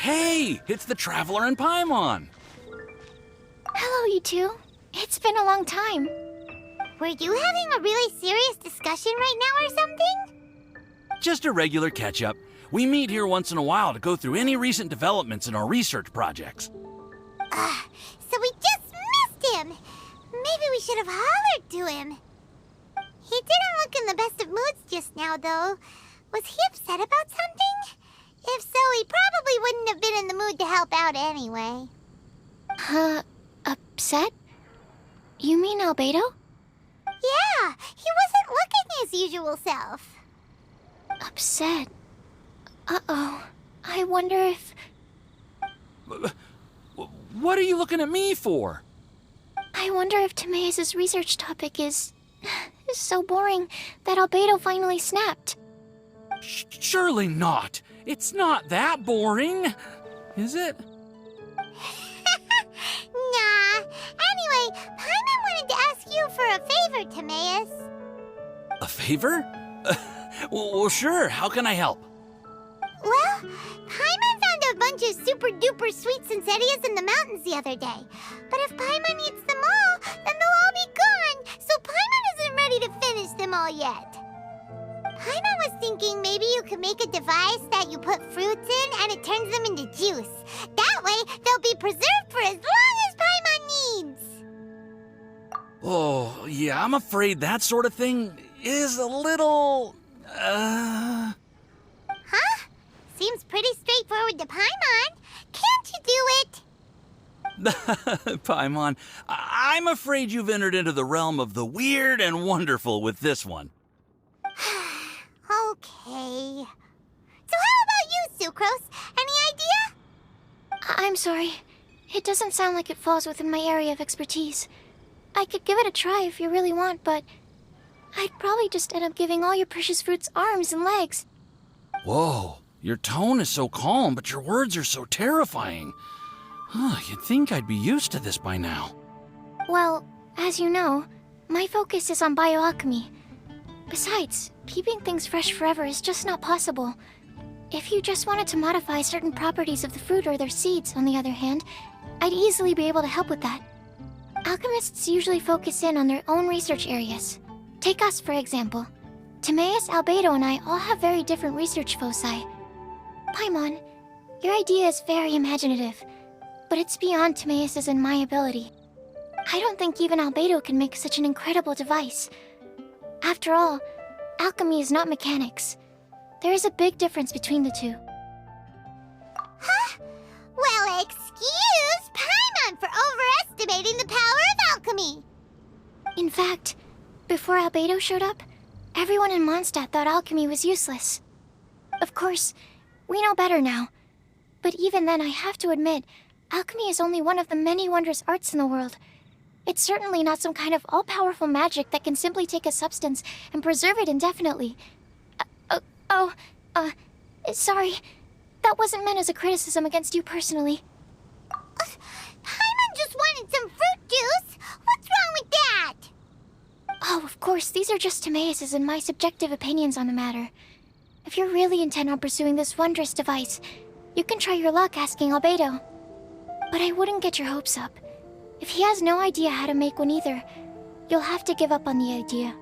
Hey, it's the Traveler and Paimon. Hello, you two. It's been a long time. Were you having a really serious discussion right now or something? Just a regular catch-up. We meet here once in a while to go through any recent developments in our research projects. So we just missed him. Maybe we should have hollered to him. He didn't look in the best of moods just now, though. Was he upset about something? If so, he probably wouldn't have been in the mood to help out anyway. Upset? You mean Albedo? Yeah, he wasn't looking his usual self. Upset? Uh-oh. I wonder if... What are you looking at me for? I wonder if Timaeus' research topic is so boring that Albedo finally snapped. Surely not. It's not that boring, is it? Nah. Anyway, Paimon wanted to ask you for a favor, Timaeus. A favor? Well, sure. How can I help? Well, Paimon found a bunch of super-duper sweet Sincerias in the mountains the other day. But if Paimon eats them all, then they'll all be gone, so Paimon isn't ready to finish them all yet. Paimon was thinking maybe you could make a device that you put fruits in and it turns them into juice. That way, they'll be preserved for as long as Paimon needs. Oh, yeah, I'm afraid that sort of thing is a little... Huh? Seems pretty straightforward to Paimon. Can't you do it? Paimon, I'm afraid you've entered into the realm of the weird and wonderful with this one. Okay. So how about you, Sucrose? Any idea? I'm sorry. It doesn't sound like it falls within my area of expertise. I could give it a try if you really want, but I'd probably just end up giving all your precious fruits arms and legs. Whoa, your tone is so calm, but your words are so terrifying. You'd think I'd be used to this by now. Well, as you know, my focus is on bioalchemy. Besides, keeping things fresh forever is just not possible. If you just wanted to modify certain properties of the fruit or their seeds, on the other hand, I'd easily be able to help with that. Alchemists usually focus in on their own research areas. Take us, for example. Timaeus, Albedo, and I all have very different research foci. Paimon, your idea is very imaginative, but it's beyond Timaeus' and my ability. I don't think even Albedo can make such an incredible device. After all, alchemy is not mechanics. There is a big difference between the two. Huh? Well, excuse Paimon for overestimating the power of alchemy. In fact, before Albedo showed up, everyone in Mondstadt thought alchemy was useless. Of course, we know better now. But even then, I have to admit, alchemy is only one of the many wondrous arts in the world. It's certainly not some kind of all-powerful magic that can simply take a substance and preserve it indefinitely. Sorry. That wasn't meant as a criticism against you personally. Paimon just wanted some fruit juice. What's wrong with that? Oh, of course, these are just Timaeus' and my subjective opinions on the matter. If you're really intent on pursuing this wondrous device, you can try your luck asking Albedo. But I wouldn't get your hopes up. If he has no idea how to make one either, you'll have to give up on the idea.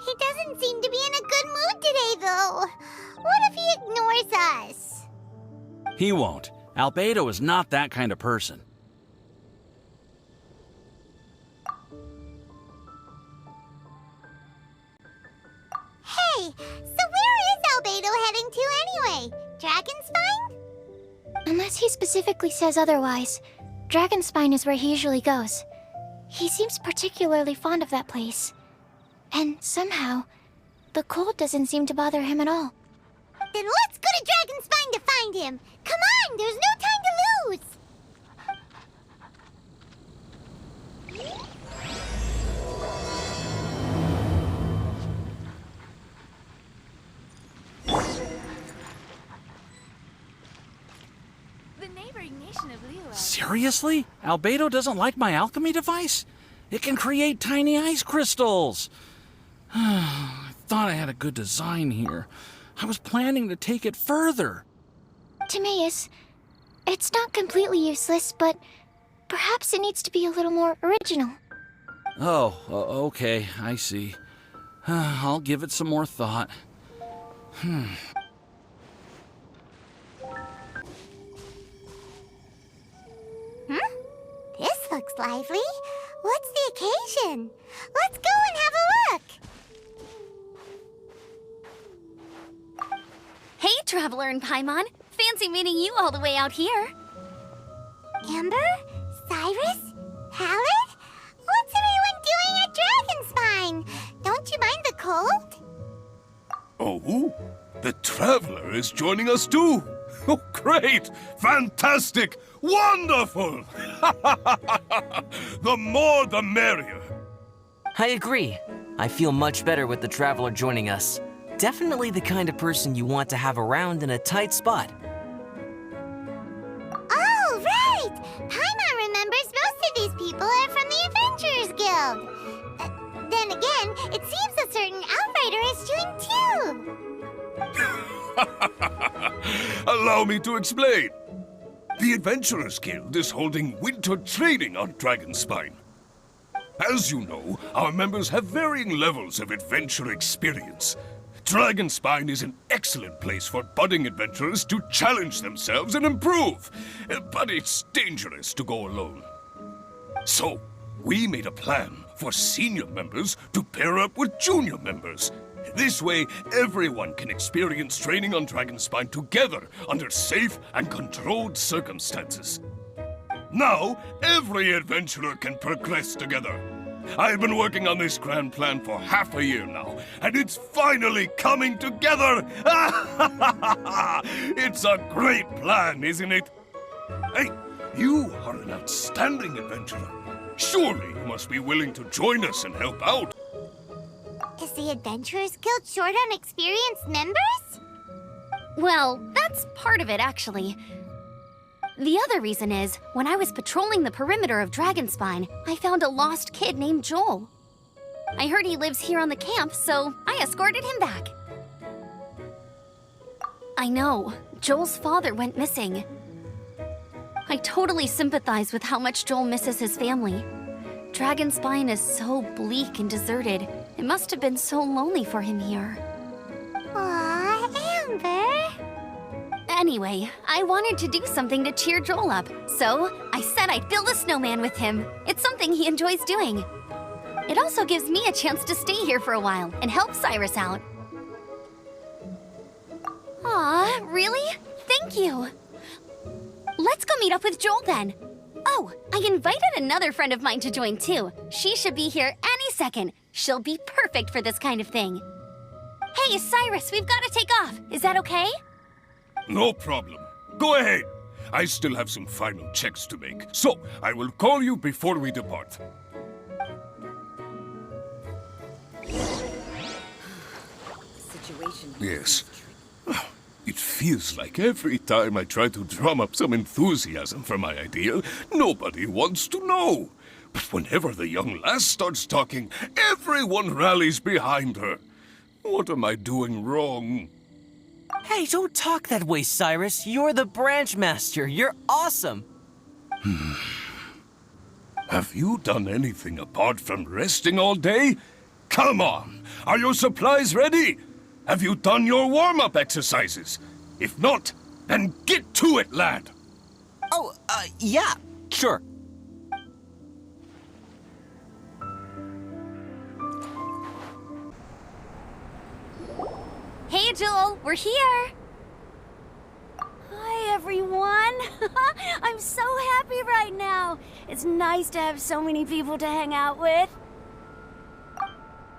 He doesn't seem to be in a good mood today, though. What if he ignores us? He won't. Albedo is not that kind of person. Hey, so where is Albedo heading to anyway? Dragonspine? Unless he specifically says otherwise, Dragonspine is where he usually goes. He seems particularly fond of that place. And somehow, the cold doesn't seem to bother him at all. Then let's go to Dragonspine to find him. Come on, there's no time to lose. The neighboring nation of Liyue. Seriously? Albedo doesn't like my alchemy device? It can create tiny ice crystals. I thought I had a good design here. I was planning to take it further. Timaeus, it's not completely useless, but perhaps it needs to be a little more original. Oh, okay, I see. I'll give it some more thought. This looks lively. What's the occasion? Let's go and have a look. Hey, Traveler and Paimon. Fancy meeting you all the way out here. Amber? Cyrus? Halid? What's everyone doing at Dragonspine? Don't you mind the cold? Oh, the Traveler is joining us too. Oh, great! Fantastic! Wonderful! The more the merrier. I agree. I feel much better with the Traveler joining us. Definitely the kind of person you want to have around in a tight spot. Oh, right! Paimon remembers most of these people are from the Adventurers Guild. Then again, it seems a certain Outrider is doing too. Allow me to explain. The Adventurers Guild is holding winter training on Dragonspine. As you know, our members have varying levels of adventure experience. Dragonspine is an excellent place for budding adventurers to challenge themselves and improve, but it's dangerous to go alone. So, we made a plan for senior members to pair up with junior members. This way, everyone can experience training on Dragonspine together under safe and controlled circumstances. Now, every adventurer can progress together. I've been working on this grand plan for half a year now, and it's finally coming together! It's a great plan, isn't it? Hey, you are an outstanding adventurer. Surely you must be willing to join us and help out. Is the Adventurers Guild short on experienced members? Well, that's part of it, actually. The other reason is, when I was patrolling the perimeter of Dragonspine, I found a lost kid named Joel. I heard he lives here on the camp, so I escorted him back. I know, Joel's father went missing. I totally sympathize with how much Joel misses his family. Dragonspine is so bleak and deserted. It must have been so lonely for him here. Aw, Amber. Anyway, I wanted to do something to cheer Joel up, so I said I'd build a snowman with him. It's something he enjoys doing. It also gives me a chance to stay here for a while and help Cyrus out. Aw, really? Thank you. Let's go meet up with Joel then. Oh, I invited another friend of mine to join too. She should be here any second. She'll be perfect for this kind of thing. Hey, Cyrus, we've got to take off. Is that okay? No problem. Go ahead. I still have some final checks to make, so I will call you before we depart. Yes. It feels like every time I try to drum up some enthusiasm for my ideal, nobody wants to know. But whenever the young lass starts talking, everyone rallies behind her. What am I doing wrong? Hey, don't talk that way, Cyrus. You're the branch master. You're awesome. Have you done anything apart from resting all day? Come on! Are your supplies ready? Have you done your warm-up exercises? If not, then get to it, lad! Oh, yeah, sure. Hey, Joel, we're here. Hi, everyone. I'm so happy right now. It's nice to have so many people to hang out with.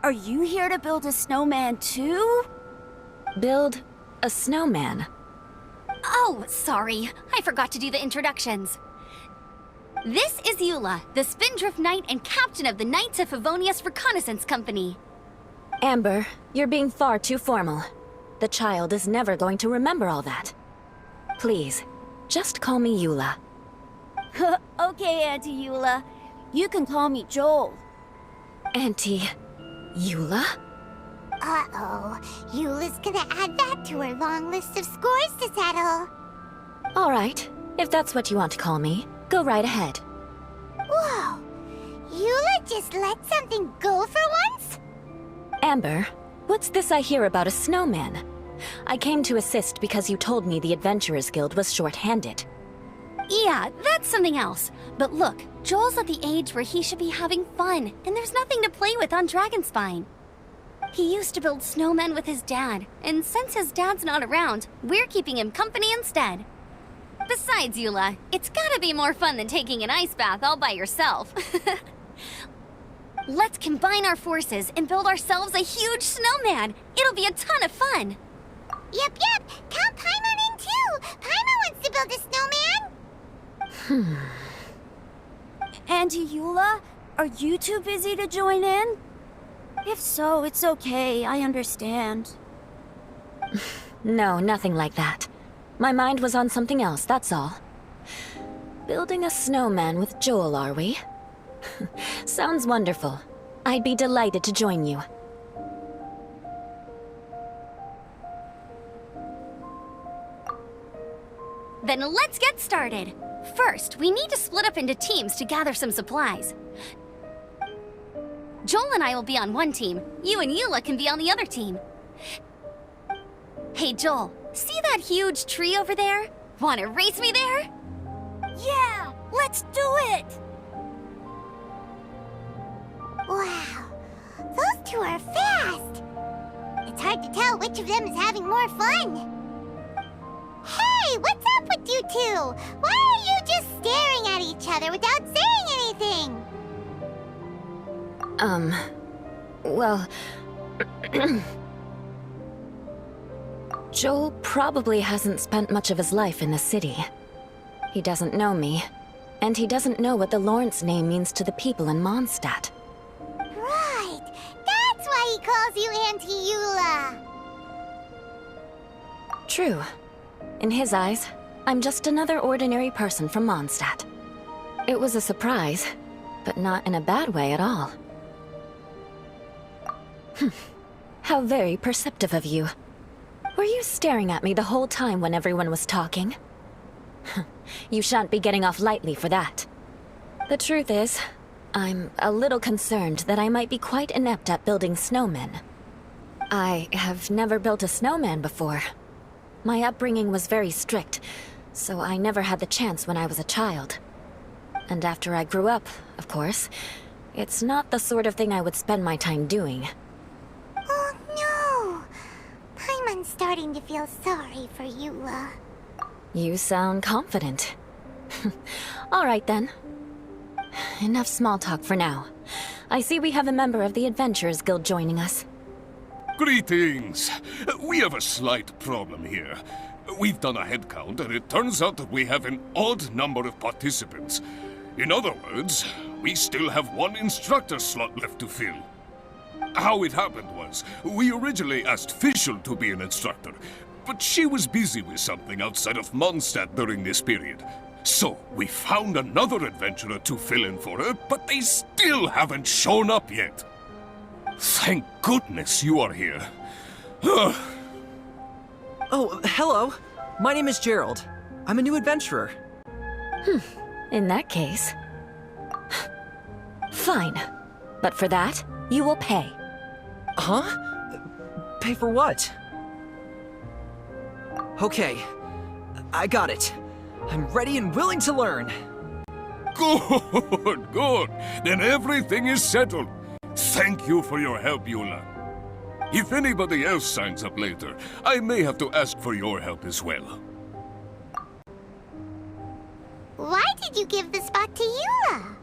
Are you here to build a snowman too? Build a snowman. Oh, sorry. I forgot to do the introductions. This is Eula, the Spindrift Knight and captain of the Knights of Favonius Reconnaissance Company. Amber, you're being far too formal. The child is never going to remember all that. Please, just call me Eula. Okay, Auntie Eula. You can call me Joel. Auntie Eula? Uh-oh. Eula's gonna add that to her long list of scores to settle. All right, if that's what you want to call me, go right ahead. Whoa! Eula just let something go for once? Amber, what's this I hear about a snowman? I came to assist because you told me the Adventurers Guild was short-handed. Yeah, that's something else. But look, Joel's at the age where he should be having fun, and there's nothing to play with on Dragonspine. He used to build snowmen with his dad, and since his dad's not around, we're keeping him company instead. Besides, Eula, it's gotta be more fun than taking an ice bath all by yourself. Let's combine our forces and build ourselves a huge snowman. It'll be a ton of fun. Yep. Count Paimon in too. Paimon wants to build a snowman. Auntie Eula, are you too busy to join in? If so, it's okay. I understand. No, nothing like that. My mind was on something else, that's all. Building a snowman with Joel, are we? Sounds wonderful. I'd be delighted to join you. Then let's get started. First, we need to split up into teams to gather some supplies. Joel and I will be on one team. You and Eula can be on the other team. Hey, Joel, see that huge tree over there? Wanna race me there? Yeah, let's do it! Wow, those two are fast. It's hard to tell which of them is having more fun. Hey, what's up with you two? Why are you just staring at each other without saying anything? Well... Joel probably hasn't spent much of his life in the city. He doesn't know me, and he doesn't know what the Lawrence name means to the people in Mondstadt. Right, that's why he calls you Auntie Eula. True. In his eyes, I'm just another ordinary person from Mondstadt. It was a surprise, but not in a bad way at all. How very perceptive of you. Were you staring at me the whole time when everyone was talking? You shan't be getting off lightly for that. The truth is, I'm a little concerned that I might be quite inept at building snowmen. I have never built a snowman before. My upbringing was very strict, so I never had the chance when I was a child. And after I grew up, of course, it's not the sort of thing I would spend my time doing. Oh no! Paimon's starting to feel sorry for Eula. You sound confident. All right then. Enough small talk for now. I see we have a member of the Adventurers Guild joining us. Greetings. We have a slight problem here. We've done a head count, and it turns out that we have an odd number of participants. In other words, we still have one instructor slot left to fill. How it happened was, we originally asked Fischl to be an instructor, but she was busy with something outside of Mondstadt during this period. So, we found another adventurer to fill in for her, but they still haven't shown up yet. Thank goodness you are here. Oh, hello. My name is Gerald. I'm a new adventurer. In that case... Fine. But for that, you will pay. Huh? Pay for what? Okay, I got it. I'm ready and willing to learn. Good. Then everything is settled. Thank you for your help, Eula. If anybody else signs up later, I may have to ask for your help as well. Why did you give the spot to Eula?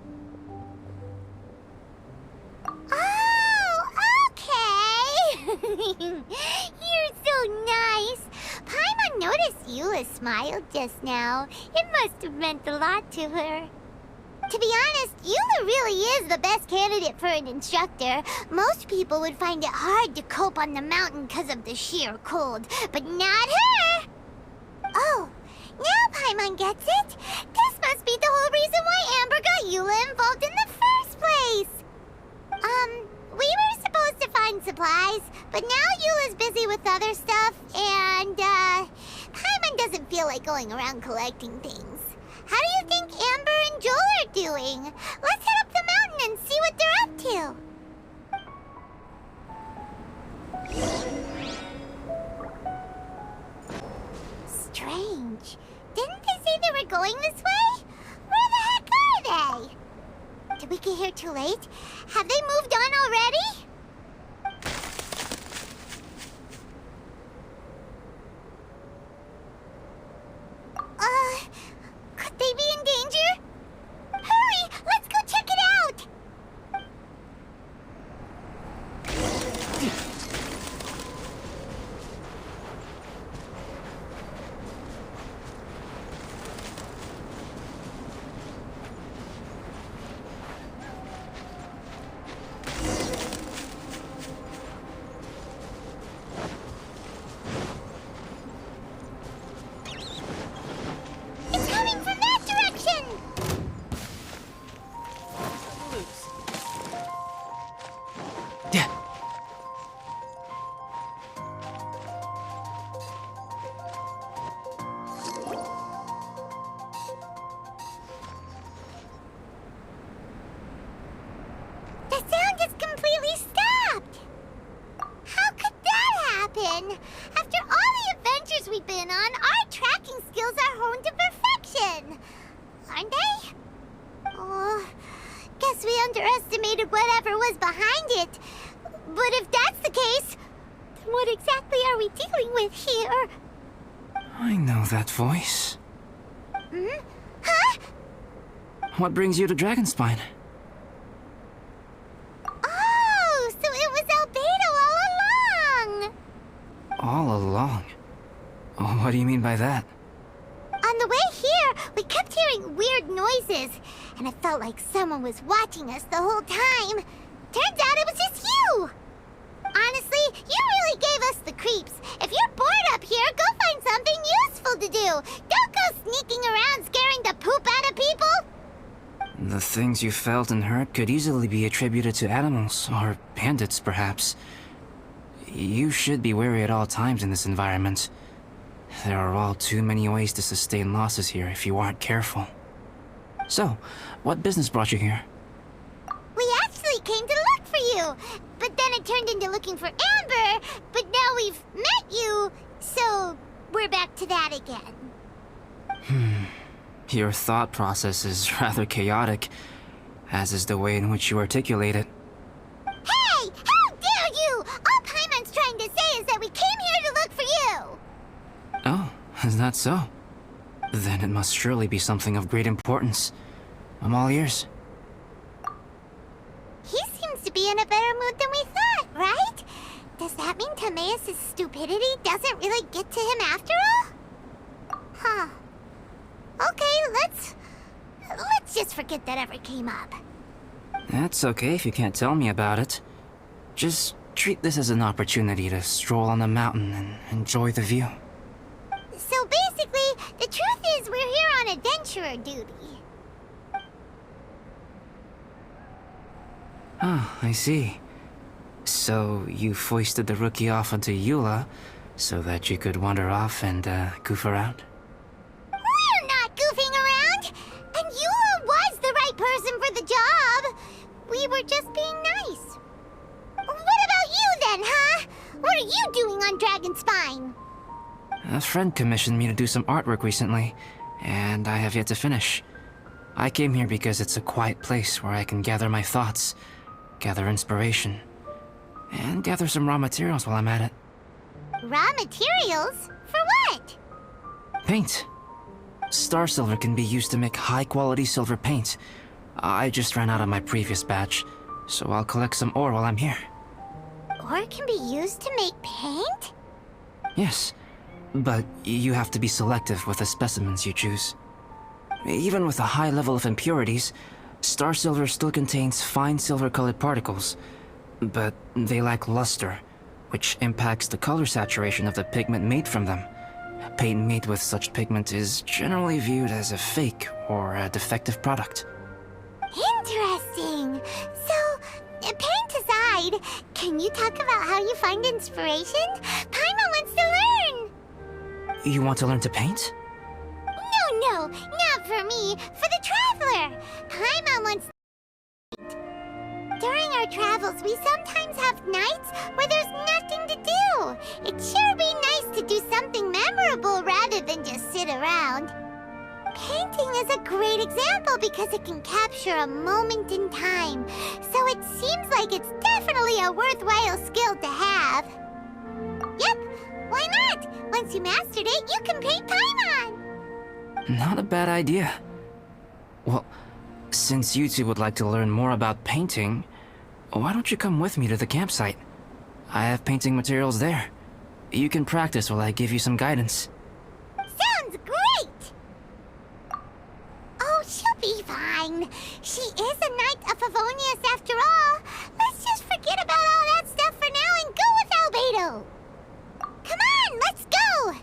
Oh, okay. You're so nice. Paimon noticed Eula smiled just now. It must have meant a lot to her. To be honest, Eula really is the best candidate for an instructor. Most people would find it hard to cope on the mountain because of the sheer cold, but not her! Oh, now Paimon gets it. This must be the whole reason why Amber got Eula involved in the first place. We were supposed to find supplies, but now Eula's busy with other stuff, and, Paimon doesn't feel feel like going around collecting things. How do you think Amber and Joel are doing? Let's head up the mountain and see what they're up to. Strange. Didn't they say they were going this way? Where the heck are they? Did we get here too late? Have they moved on already? Could they be in danger? Hurry! Let's go check it out! It's coming from that direction! Yeah. The sound is completely stopped! How could that happen? After all the adventures we've been on, our tracking skills are honed to perfection! Aren't they? Oh, guess we underestimated whatever was behind it. But if that's the case, then what exactly are we dealing with here? I know that voice. Hmm? Huh? What brings you to Dragonspine? Oh, so it was Albedo all along! All along? Oh, what do you mean by that? On the way here, we kept hearing weird noises, and it felt like someone was watching us the whole time. Turns out it was just you! Honestly, you really gave us the creeps. If you're bored up here, go find something useful to do. Don't go sneaking around scaring the poop out of people. The things you felt and heard could easily be attributed to animals, or bandits, perhaps. You should be wary at all times in this environment. There are all too many ways to sustain losses here if you aren't careful. So, what business brought you here? We actually came to look for you, but then it turned into looking for Amber, but now we've met you, so we're back to that again. Your thought process is rather chaotic, as is the way in which you articulate it. Hey! How dare you! All Paimon's trying to say is that we came here to look for you! Oh, is that so? Then it must surely be something of great importance. I'm all ears. He seems to be in a better mood than we thought, right? Does that mean Timaeus' stupidity doesn't really get to him after all? Huh. Okay, let's just forget that ever came up. That's okay if you can't tell me about it. Just treat this as an opportunity to stroll on the mountain and enjoy the view. So basically, the truth is we're here on adventurer duty. Ah, I see. So you foisted the rookie off onto Eula so that you could wander off and goof around? We're not goofing around! And Eula was the right person for the job! We were just being nice. What about you then, huh? What are you doing on Dragonspine? A friend commissioned me to do some artwork recently, and I have yet to finish. I came here because it's a quiet place where I can gather my thoughts, gather inspiration, and gather some raw materials while I'm at it. Raw materials? For what? Paint. Star silver can be used to make high-quality silver paint. I just ran out of my previous batch, so I'll collect some ore while I'm here. Ore can be used to make paint? Yes, but you have to be selective with the specimens you choose. Even with a high level of impurities, star silver still contains fine silver-colored particles, but they lack luster, which impacts the color saturation of the pigment made from them. Paint made with such pigment is generally viewed as a fake or a defective product. Interesting. So, paint aside, can you talk about how you find inspiration? Paimon wants to learn! You want to learn to paint? alchemy for the traveler. Paimon wants. During our travels, we sometimes have nights where there's nothing to do. It'd sure be nice to do something memorable rather than just sit around. Painting is a great example because it can capture a moment in time. So it seems like it's definitely a worthwhile skill to have. Yep, why not? Once you mastered it, you can paint Paimon! Not a bad idea. Well, since you two would like to learn more about painting, why don't you come with me to the campsite? I have painting materials there. You can practice while I give you some guidance. Sounds great! Oh, she'll be fine. She is a Knight of Favonius after all. Let's just forget about all that stuff for now and go with Albedo. Come on, let's go!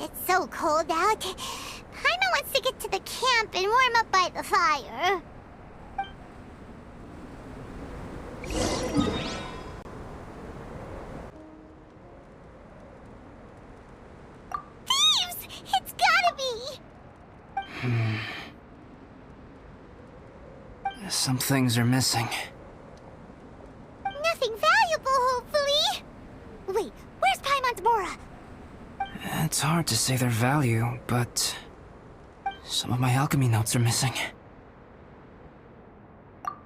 It's so cold out. Paimon wants to get to the camp and warm up by the fire. Thieves! It's gotta be! Some things are missing. Nothing valuable, hopefully. Wait, where's Paimon's Mora? It's hard to say their value, but some of my alchemy notes are missing.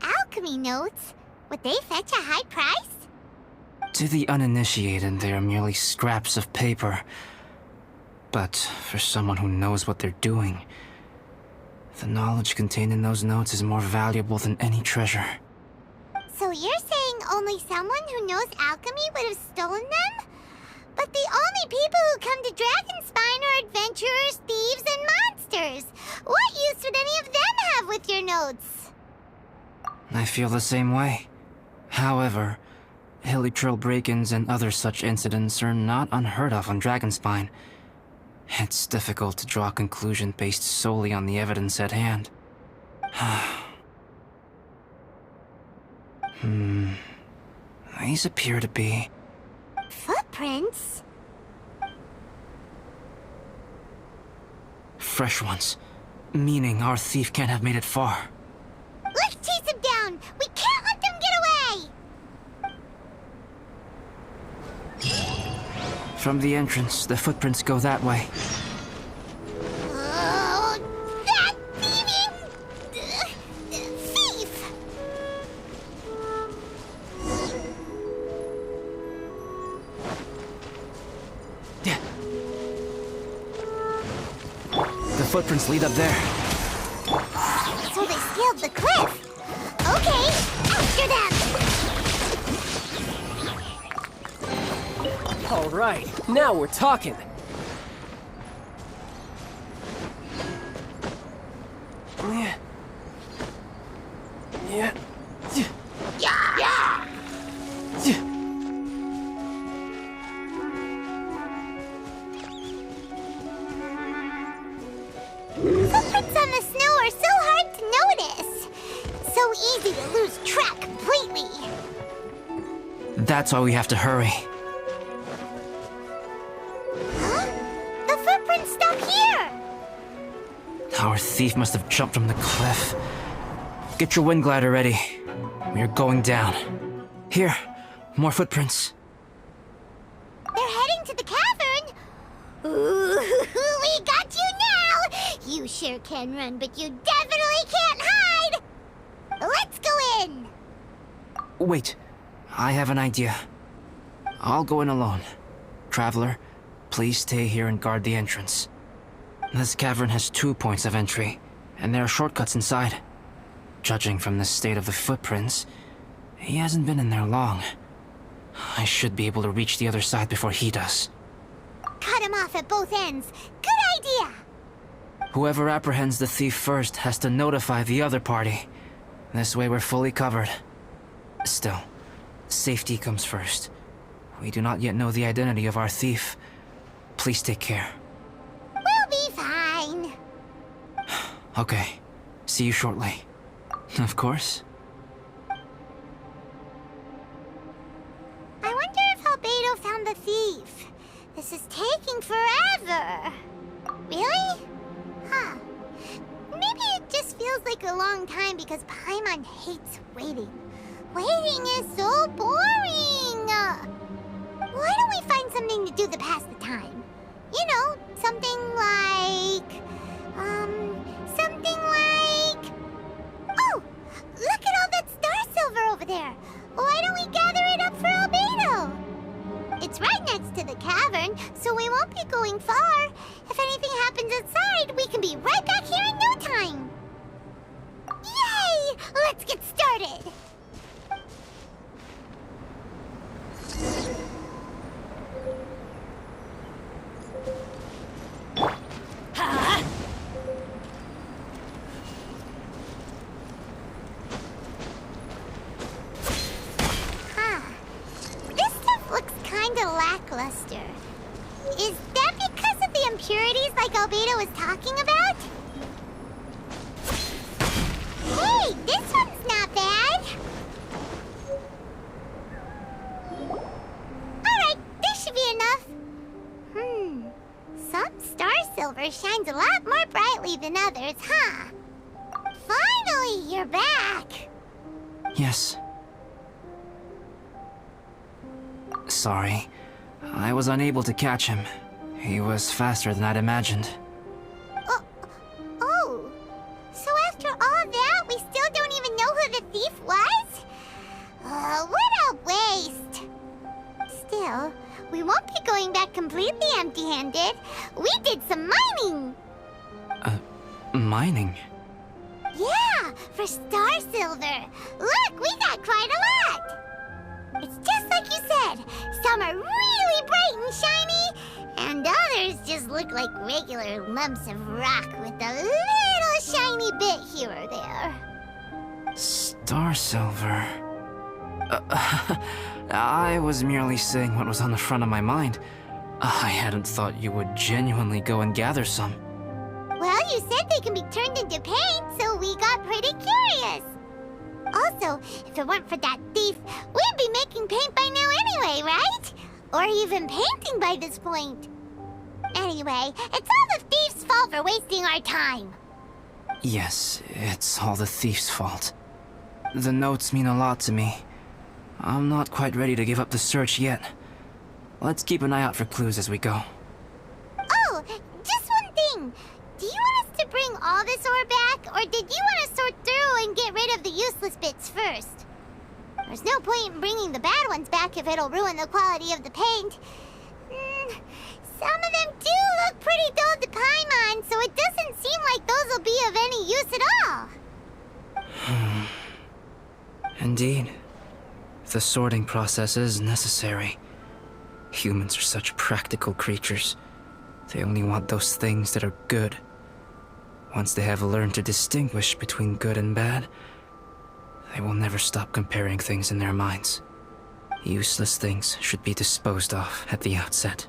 Alchemy notes? Would they fetch a high price? To the uninitiated, they are merely scraps of paper. But for someone who knows what they're doing, the knowledge contained in those notes is more valuable than any treasure. So you're saying only someone who knows alchemy would have stolen them? But the only people who come to Dragonspine are adventurers, thieves, and monsters. What use would any of them have with your notes? I feel the same way. However, hilly trail break-ins and other such incidents are not unheard of on Dragonspine. It's difficult to draw a conclusion based solely on the evidence at hand. These appear to be... Footprints? fresh ones. Meaning our thief can't have made it far. Let's chase him down! We can't let them get away! From the entrance, the footprints go that way. Oh, that thieving... thief! The footprints lead up there. So they scaled the cliff. Okay, after them! All right, now we're talking. Yeah. Yeah. Yeah! Footprints on the snow are so hard to notice. So easy to lose track completely. That's why we have to hurry. Huh? The footprints stop here! Our thief must have jumped from the cliff. Get your wind glider ready. We are going down. Here, more footprints. They're heading to the cavern. Ooh, we got you now! You sure can run, but you definitely can't hide! Let's go in! Wait, I have an idea. I'll go in alone. Traveler, please stay here and guard the entrance. This cavern has 2 points of entry, and there are shortcuts inside. Judging from the state of the footprints, he hasn't been in there long. I should be able to reach the other side before he does. Cut him off at both ends. Good idea! Whoever apprehends the thief first has to notify the other party. This way we're fully covered. Still, safety comes first. We do not yet know the identity of our thief. Please take care. We'll be fine. Okay. See you shortly. Of course. I wonder if Albedo found the thief. This is taking forever. Really? Huh. Maybe a long time because Paimon hates waiting. Waiting is so boring! Why don't we find something to do to pass the time? You know, something like... Oh! Look at all that star silver over there! Why don't we gather it up for Albedo? It's right next to the cavern, so we won't be going far. If anything happens outside, we can be right back here in no time. Yay! Let's get started! Lackluster. Is that because of the impurities like Albedo was talking about? Hey, this one's not bad. Alright, this should be enough. Some star silver shines a lot more brightly than others, huh? Finally, you're back. Yes. Sorry. I was unable to catch him. He was faster than I'd imagined. Oh. So after all that, we still don't even know who the thief was? What a waste. Still, we won't be going back completely empty-handed. We did some mining. Mining? Yeah, for star silver. Look, we got quite a lot. It's just like you said. Some are really bright and shiny, and others just look like regular lumps of rock with a little shiny bit here or there. Star silver. I was merely saying what was on the front of my mind. I hadn't thought you would genuinely go and gather some. Well, you said they can be turned into paint, so we got pretty curious. Also, if it weren't for that thief, we'd be making paint by now anyway, right? Or even painting by this point. Anyway, it's all the thief's fault for wasting our time. Yes, it's all the thief's fault. The notes mean a lot to me. I'm not quite ready to give up the search yet. Let's keep an eye out for clues as we go. Oh, just one thing. Do you want us to bring all this ore back, or did you want to sort through and get rid of the useless bits first? There's no point in bringing the bad ones back if it'll ruin the quality of the paint. Some of them do look pretty dull to Paimon, so it doesn't seem like those will be of any use at all. Indeed. The sorting process is necessary. Humans are such practical creatures. They only want those things that are good. Once they have learned to distinguish between good and bad, they will never stop comparing things in their minds. Useless things should be disposed of at the outset.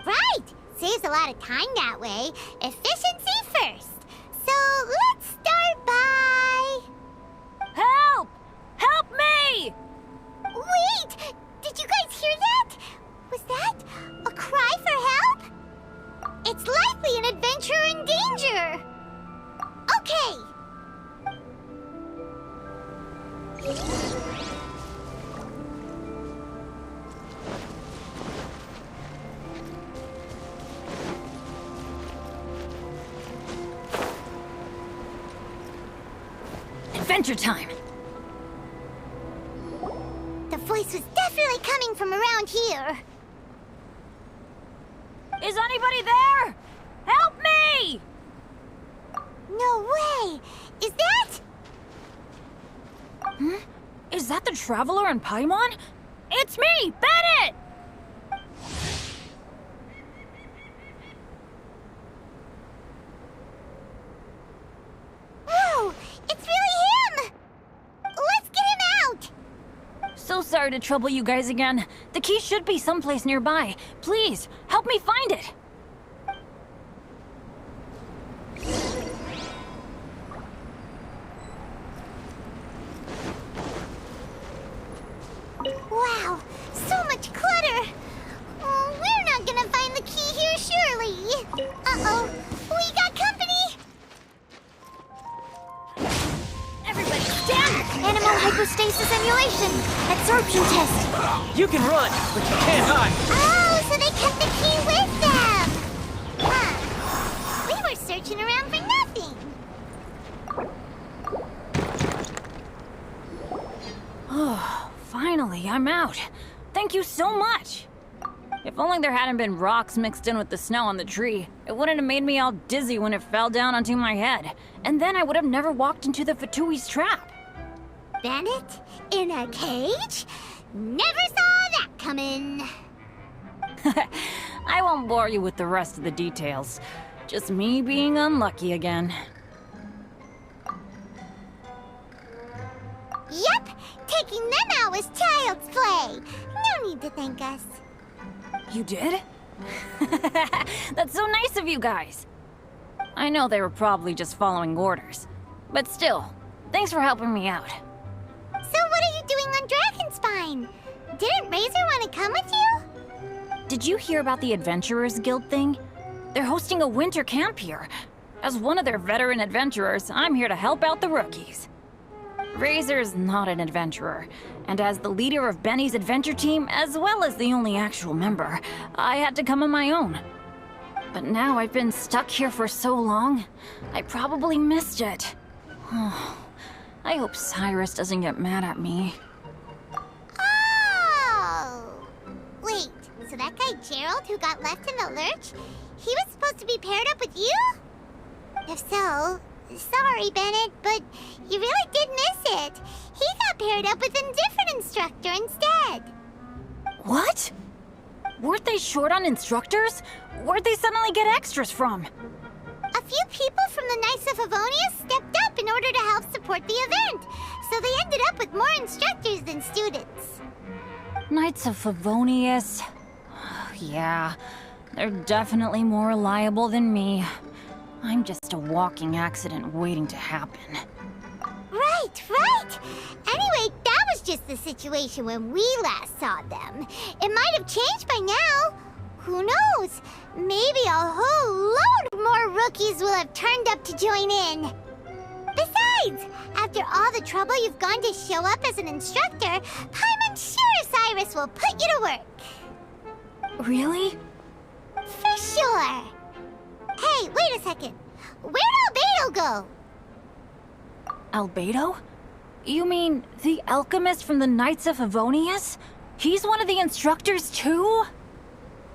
Right! Saves a lot of time that way. Efficiency first. So let's start by... Help! Help me! Wait! Did you guys hear that? Was that a cry for help? It's likely an adventurer in danger. Okay. Adventure time! The voice was definitely coming from around here. Is anybody there? Help me! No way! Is that... Is that the Traveler in Paimon? It's me, Bennett! Whoa! It's really him! Let's get him out! So sorry to trouble you guys again. The key should be someplace nearby. Please, help me find it. Wow, so much clutter! Oh, we're not gonna find the key here, surely! Uh-oh, we got company! Hydrostasis emulation! Absorption test! You can run, but you can't hide. Oh, so they kept the key with them! Huh. We were searching around for nothing. Oh, finally, I'm out. Thank you so much. If only there hadn't been rocks mixed in with the snow on the tree, it wouldn't have made me all dizzy when it fell down onto my head. And then I would have never walked into the Fatui's trap. Bennett? In a cage? Never saw that coming. I won't bore you with the rest of the details. Just me being unlucky again. Yep, taking them out was child's play. No need to thank us. You did? That's so nice of you guys. I know they were probably just following orders. But still, thanks for helping me out. So what are you doing on Dragonspine? Didn't Razor want to come with you? Did you hear about the Adventurers Guild thing? They're hosting a winter camp here. As one of their veteran adventurers, I'm here to help out the rookies. Razor's not an adventurer, and as the leader of Benny's adventure team, as well as the only actual member, I had to come on my own. But now I've been stuck here for so long, I probably missed it. I hope Cyrus doesn't get mad at me. Oh! Wait, so that guy Gerald who got left in the lurch, he was supposed to be paired up with you? If so, sorry, Bennett, but you really did miss it. He got paired up with a different instructor instead. What? Weren't they short on instructors? Where'd they suddenly get extras from? A few people from the Knights of Favonius stepped up in order to help support the event, so they ended up with more instructors than students. Knights of Favonius. Yeah, they're definitely more reliable than me. I'm just a walking accident waiting to happen. Right. Anyway, that was just the situation when we last saw them. It might have changed by now. Who knows? Maybe a whole load more rookies will have turned up to join in. Besides, after all the trouble you've gone to show up as an instructor, I'm sure Cyrus will put you to work. Really? For sure. Hey, wait a second. Where'd Albedo go? Albedo? You mean the alchemist from the Knights of Favonius? He's one of the instructors too?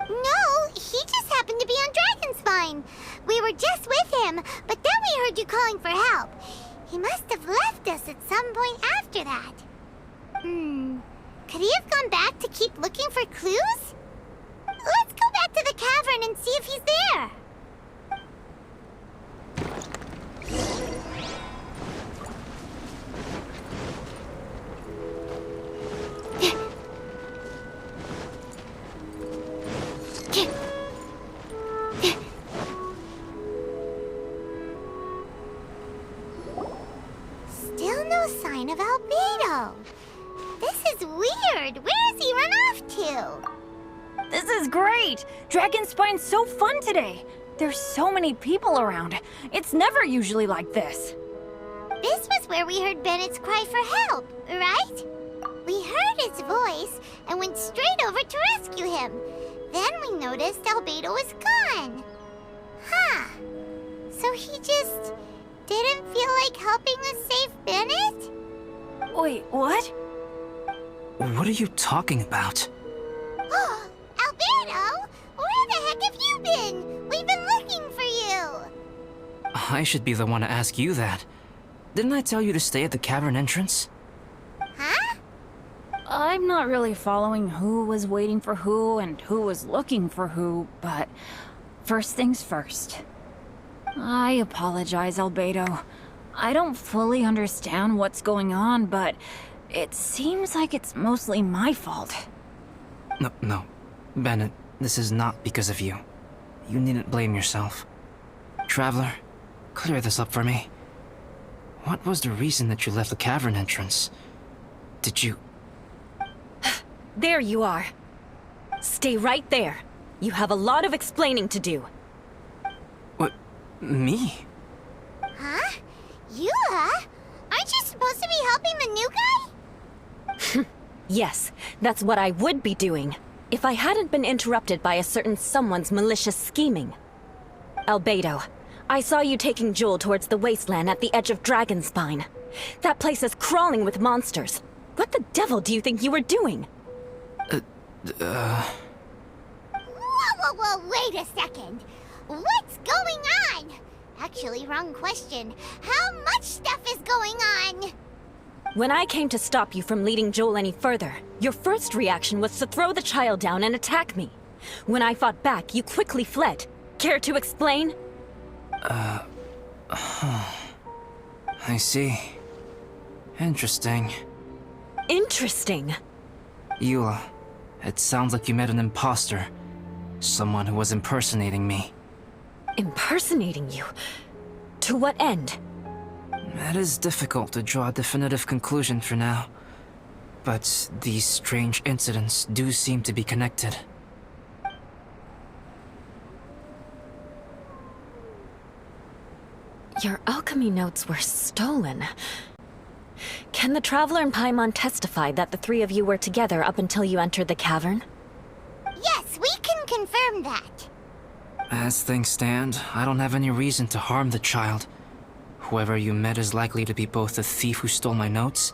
No, he just happened to be on Dragonspine. We were just with him, but then we heard you calling for help. He must have left us at some point after that. Could he have gone back to keep looking for clues? Let's go back to the cavern and see if he's there. Still no sign of Albedo. This is weird. Where has he run off to? This is great! Dragonspine's so fun today! There's so many people around. It's never usually like this. This was where we heard Bennett's cry for help, right? We heard his voice and went straight over to rescue him. Then we noticed Albedo was gone. Huh. So he just didn't feel like helping us save Bennett? Wait, what? What are you talking about? Oh, Albedo! Where the heck have you been? We've been looking for you! I should be the one to ask you that. Didn't I tell you to stay at the cavern entrance? Huh? I'm not really following who was waiting for who and who was looking for who, but first things first. I apologize, Albedo. I don't fully understand what's going on, but it seems like it's mostly my fault. No. Bennett, this is not because of you. You needn't blame yourself. Traveler, clear this up for me. What was the reason that you left the cavern entrance? Did you... There you are. Stay right there. You have a lot of explaining to do. What? Me? Huh? You, huh? Aren't you supposed to be helping the new guy? Yes, that's what I would be doing, if I hadn't been interrupted by a certain someone's malicious scheming. Albedo, I saw you taking Joel towards the wasteland at the edge of Dragonspine. That place is crawling with monsters. What the devil do you think you were doing? Whoa, wait a second. What's going on? Actually, wrong question. How much stuff is going on? When I came to stop you from leading Joel any further, your first reaction was to throw the child down and attack me. When I fought back, you quickly fled. Care to explain? I see. Interesting. Interesting. Eula, it sounds like you met an imposter. Someone who was impersonating me. Impersonating you? To what end? It is difficult to draw a definitive conclusion for now. But these strange incidents do seem to be connected. Your alchemy notes were stolen. Can the Traveler and Paimon testify that the three of you were together up until you entered the cavern? Yes, we can confirm that. As things stand, I don't have any reason to harm the child. Whoever you met is likely to be both the thief who stole my notes,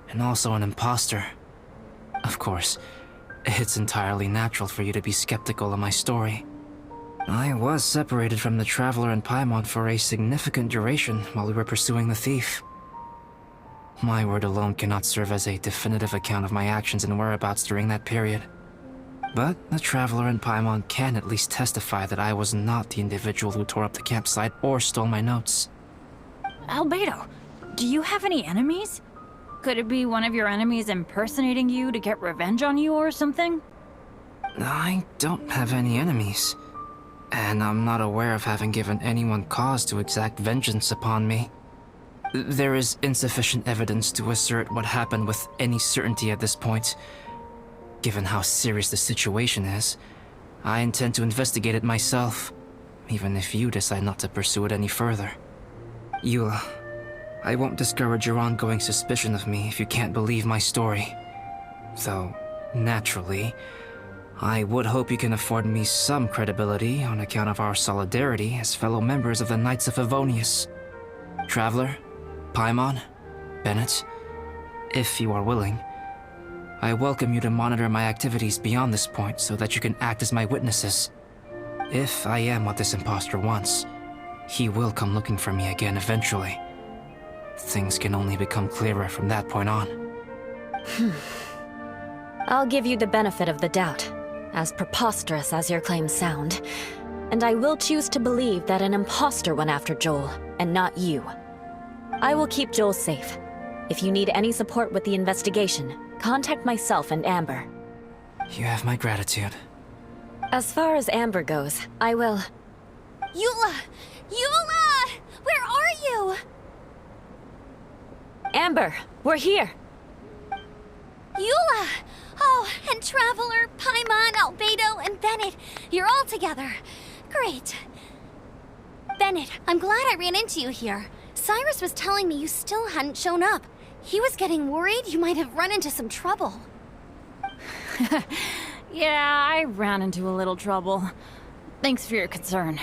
and also an imposter. Of course, it's entirely natural for you to be skeptical of my story. I was separated from the Traveler and Paimon for a significant duration while we were pursuing the thief. My word alone cannot serve as a definitive account of my actions and whereabouts during that period. But the Traveler and Paimon can at least testify that I was not the individual who tore up the campsite or stole my notes. Albedo, do you have any enemies? Could it be one of your enemies impersonating you to get revenge on you or something? I don't have any enemies. And I'm not aware of having given anyone cause to exact vengeance upon me. There is insufficient evidence to assert what happened with any certainty at this point. Given how serious the situation is, I intend to investigate it myself, even if you decide not to pursue it any further. Eula, I won't discourage your ongoing suspicion of me if you can't believe my story. Though, naturally, I would hope you can afford me some credibility on account of our solidarity as fellow members of the Knights of Favonius. Traveler, Paimon, Bennett, if you are willing, I welcome you to monitor my activities beyond this point so that you can act as my witnesses. If I am what this imposter wants, he will come looking for me again eventually. Things can only become clearer from that point on. I'll give you the benefit of the doubt, as preposterous as your claims sound. And I will choose to believe that an imposter went after Joel, and not you. I will keep Joel safe. If you need any support with the investigation, contact myself and Amber. You have my gratitude. As far as Amber goes, I will... Eula! Eula! Where are you? Amber, we're here! Eula! Oh, and Traveler, Paimon, Albedo, and Bennett. You're all together. Great. Bennett, I'm glad I ran into you here. Cyrus was telling me you still hadn't shown up. He was getting worried you might have run into some trouble. Yeah, I ran into a little trouble. Thanks for your concern.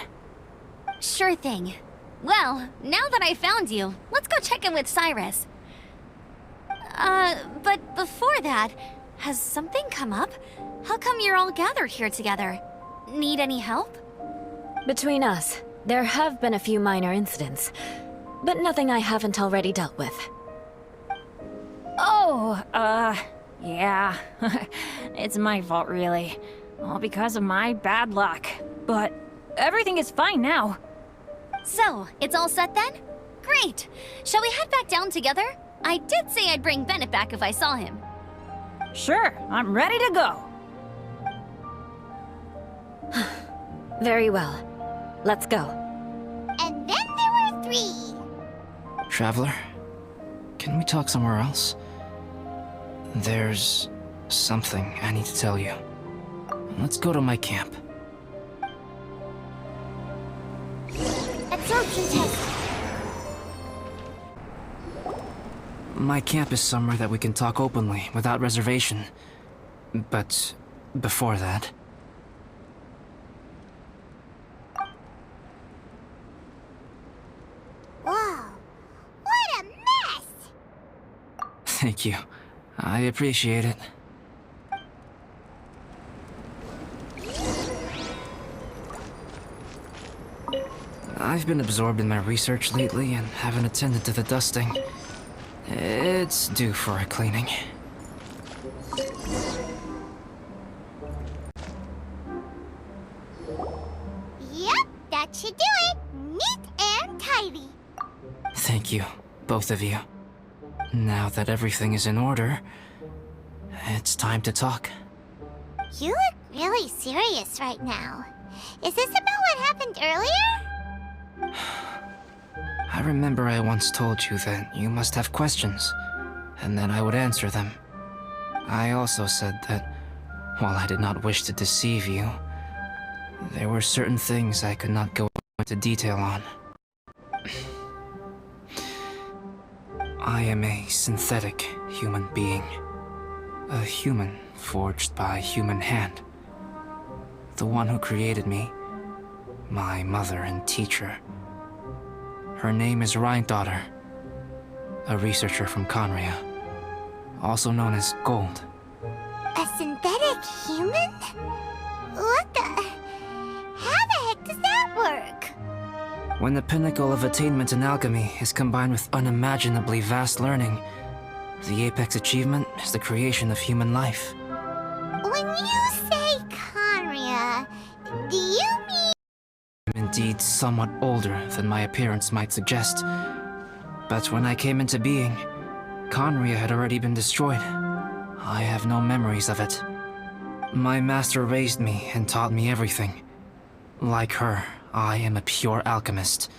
Sure thing. Well, now that I found you, let's go check in with Cyrus. But before that, has something come up? How come you're all gathered here together? Need any help? Between us, there have been a few minor incidents, but nothing I haven't already dealt with. Oh, yeah. It's my fault, really. All because of my bad luck. But everything is fine now. So, it's all set then? Great! Shall we head back down together? I did say I'd bring Bennett back if I saw him. Sure, I'm ready to go. Very well. Let's go. And then there were 3. Traveler, can we talk somewhere else? There's something I need to tell you. Let's go to my camp. Absorption test. My camp is somewhere that we can talk openly, without reservation. But before that... Whoa, what a mess! Thank you. I appreciate it. I've been absorbed in my research lately and haven't attended to the dusting. It's due for a cleaning. Yep, that should do it. Neat and tidy. Thank you, both of you. Now that everything is in order, it's time to talk. You look really serious right now. Is this about what happened earlier? I remember I once told you that you must have questions, and that I would answer them. I also said that, while I did not wish to deceive you, there were certain things I could not go into detail on. I am a synthetic human being. A human forged by human hand. The one who created me, my mother and teacher. Her name is Rhine-daughter, a researcher from Conria, also known as Gold. A synthetic human? What the... How the heck does that work? When the pinnacle of attainment in alchemy is combined with unimaginably vast learning, the apex achievement is the creation of human life. When you say Conria, do you mean... I'm indeed somewhat older than my appearance might suggest. But when I came into being, Conria had already been destroyed. I have no memories of it. My master raised me and taught me everything. Like her, I am a pure alchemist.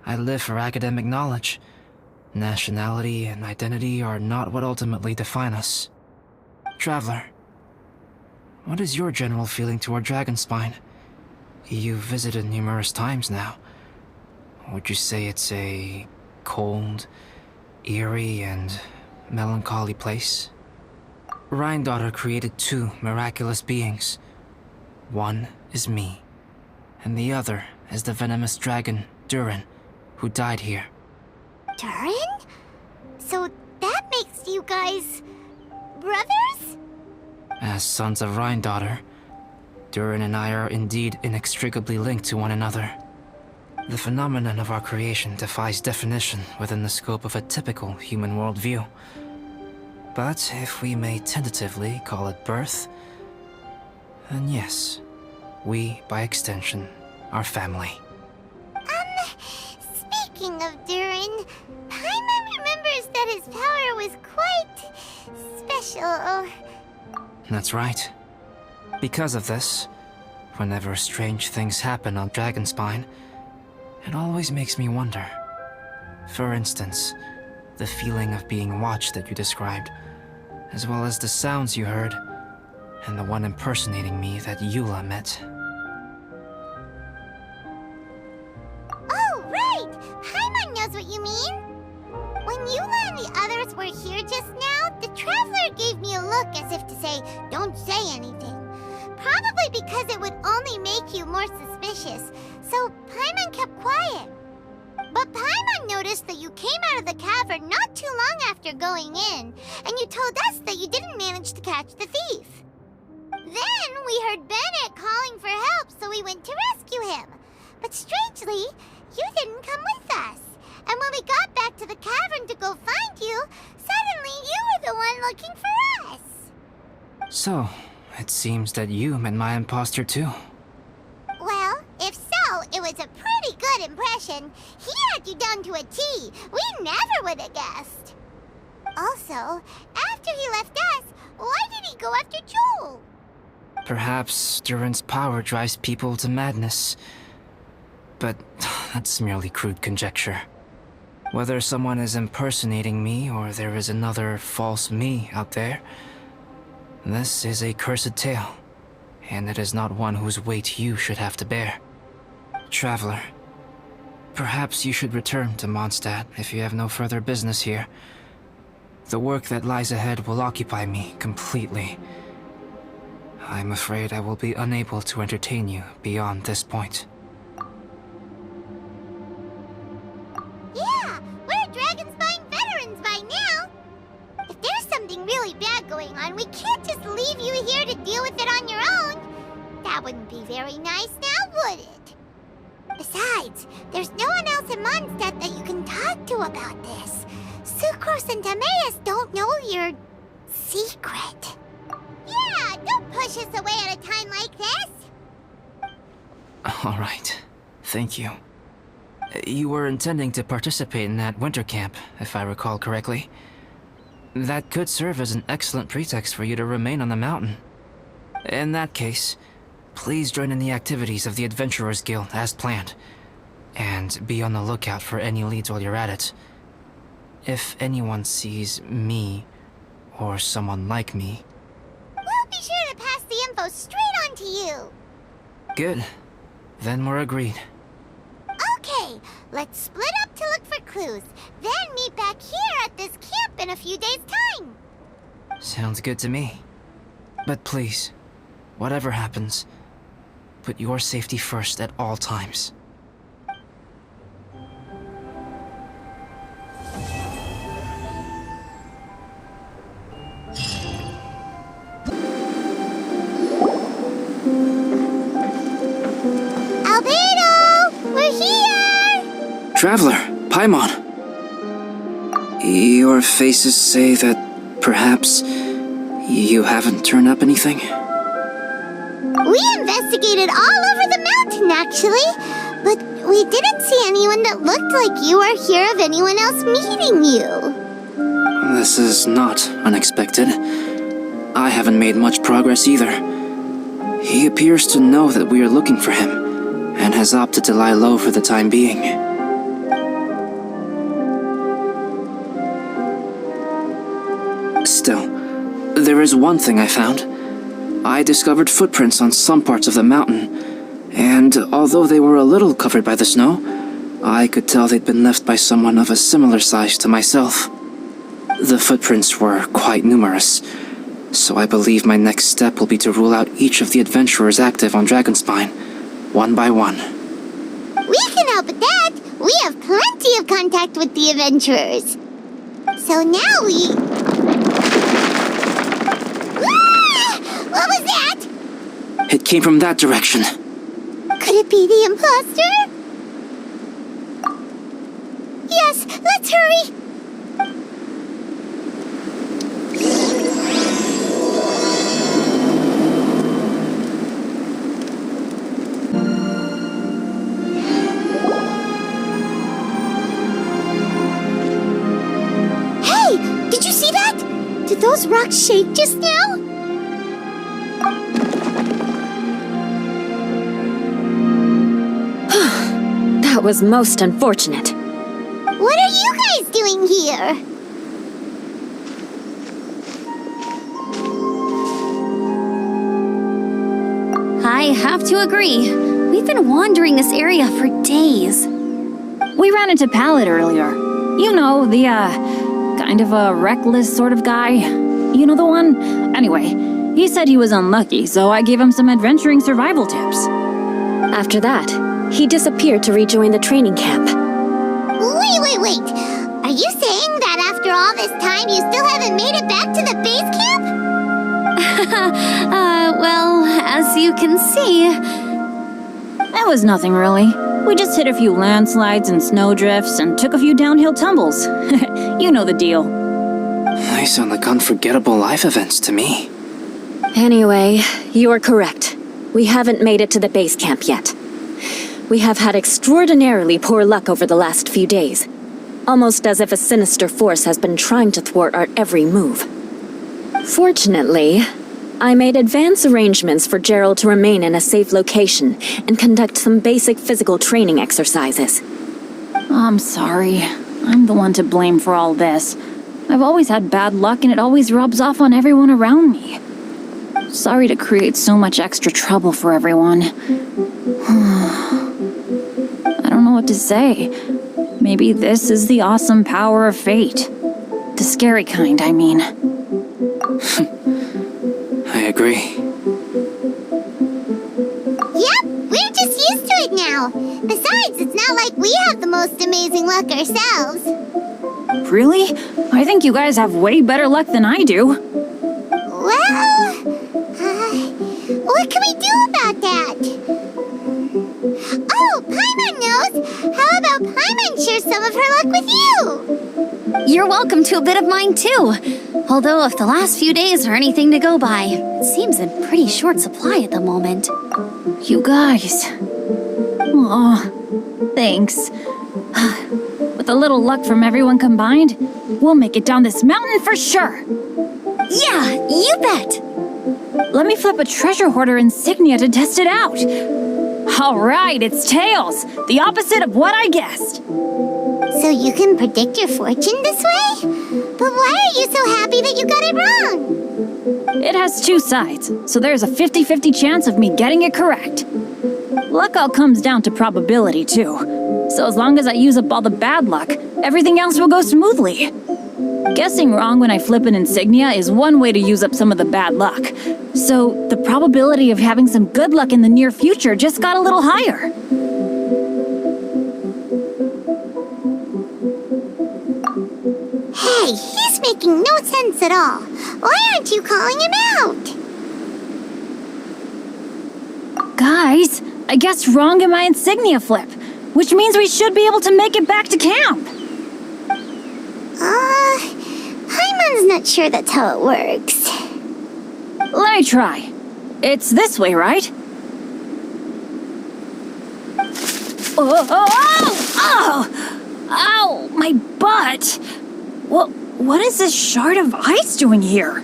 I live for academic knowledge. Nationality and identity are not what ultimately define us. Traveler, what is your general feeling toward Dragonspine? You've visited numerous times now. Would you say it's a cold, eerie, and melancholy place? Rhine-daughter created two miraculous beings. One is me, and the other is the venomous dragon, Durin, who died here. Durin? So that makes you guys... brothers? As sons of Rhine-daughter, Durin and I are indeed inextricably linked to one another. The phenomenon of our creation defies definition within the scope of a typical human worldview. But if we may tentatively call it birth, then yes, we, by extension, are family. Speaking of Durin, Paimon remembers that his power was quite... special. That's right. Because of this, whenever strange things happen on Dragonspine, it always makes me wonder. For instance, the feeling of being watched that you described, as well as the sounds you heard, and the one impersonating me that Eula met. Oh, right! Paimon knows what you mean! When Eula and the others were here just now, the Traveler gave me a look as if to say, don't say anything. Probably because it would only make you more suspicious, so Paimon kept quiet. But Paimon noticed that you came out of the cavern not too long after going in, and you told us that you didn't manage to catch the thief. Then we heard Bennett calling for help, so we went to rescue him. But strangely, you didn't come with us. And when we got back to the cavern to go find you, suddenly you were the one looking for us. So, it seems that you met my imposter too. Well, if so, it was a pretty good impression. He had you down to a T. We never would have guessed. Also, after he left us, why did he go after Joel? Perhaps Durin's power drives people to madness. But that's merely crude conjecture. Whether someone is impersonating me or there is another false me out there, this is a cursed tale, and it is not one whose weight you should have to bear. Traveler, perhaps you should return to Mondstadt if you have no further business here. The work that lies ahead will occupy me completely. I'm afraid I will be unable to entertain you beyond this point. Yeah, we're Dragonspine veterans by now. If there's something really bad going on, we can't just leave you here to deal with it on your own. That wouldn't be very nice now, would it? Besides, there's no one else in Mondstadt that you can talk to about this. Sucrose and Timaeus don't know your secret. Yeah, don't push us away at a time like this. All right. Thank you. You were intending to participate in that winter camp, if I recall correctly. That could serve as an excellent pretext for you to remain on the mountain. In that case, please join in the activities of the Adventurers Guild as planned, and be on the lookout for any leads while you're at it. If anyone sees me, or someone like me... We'll be sure to pass the info straight on to you. Good. Then we're agreed. Okay, let's split up to look for clues, then meet back here at this camp in a few days' time. Sounds good to me. But please, whatever happens, put your safety first at all times. Albedo! We're here! Traveler, Paimon. Your faces say that perhaps you haven't turned up anything? We investigated all over the mountain, actually, but we didn't see anyone that looked like you or hear of anyone else meeting you. This is not unexpected. I haven't made much progress either. He appears to know that we are looking for him, and has opted to lie low for the time being. Still, there is one thing I found. I discovered footprints on some parts of the mountain, and although they were a little covered by the snow, I could tell they'd been left by someone of a similar size to myself. The footprints were quite numerous, so I believe my next step will be to rule out each of the adventurers active on Dragonspine, one by one. We can help with that. We have plenty of contact with the adventurers. So now we... Ah! What was that? It came from that direction. Could it be the imposter? Yes, let's hurry. Hey, did you see that? Did those rocks shake just now? That was most unfortunate. What are you guys doing here? I have to agree. We've been wandering this area for days. We ran into Pallet earlier. You know, the, kind of a reckless sort of guy. You know the one? Anyway, he said he was unlucky, so I gave him some adventuring survival tips. After that, he disappeared to rejoin the training camp. Wait. Are you saying that after all this time you still haven't made it back to the base camp? Well, as you can see... That was nothing really. We just hit a few landslides and snowdrifts and took a few downhill tumbles. You know the deal. They sound like unforgettable life events to me. Anyway, you're correct. We haven't made it to the base camp yet. We have had extraordinarily poor luck over the last few days. Almost as if a sinister force has been trying to thwart our every move. Fortunately, I made advance arrangements for Gerald to remain in a safe location and conduct some basic physical training exercises. I'm sorry. I'm the one to blame for all this. I've always had bad luck and it always rubs off on everyone around me. Sorry to create so much extra trouble for everyone. I don't know what to say. Maybe this is the awesome power of fate. The scary kind, I mean. I agree. Yep, we're just used to it now. Besides, it's not like we have the most amazing luck ourselves. Really? I think you guys have way better luck than I do. Well, what can we do about that? Oh, Paimon knows! How about Paimon share some of her luck with you? You're welcome to a bit of mine too. Although if the last few days are anything to go by, it seems in pretty short supply at the moment. You guys. Aw, thanks. With a little luck from everyone combined, we'll make it down this mountain for sure. Yeah, you bet! Let me flip a treasure hoarder insignia to test it out. All right, it's tails. The opposite of what I guessed. So you can predict your fortune this way? But why are you so happy that you got it wrong? It has two sides, so there's a 50-50 chance of me getting it correct. Luck all comes down to probability, too. So as long as I use up all the bad luck, everything else will go smoothly. Guessing wrong when I flip an insignia is one way to use up some of the bad luck. So the probability of having some good luck in the near future just got a little higher. Hey, he's making no sense at all. Why aren't you calling him out? Guys, I guessed wrong in my insignia flip, which means we should be able to make it back to camp. Paimon's not sure that's how it works. Let me try. It's this way, right? Oh! Ow! My butt! What is this shard of ice doing here?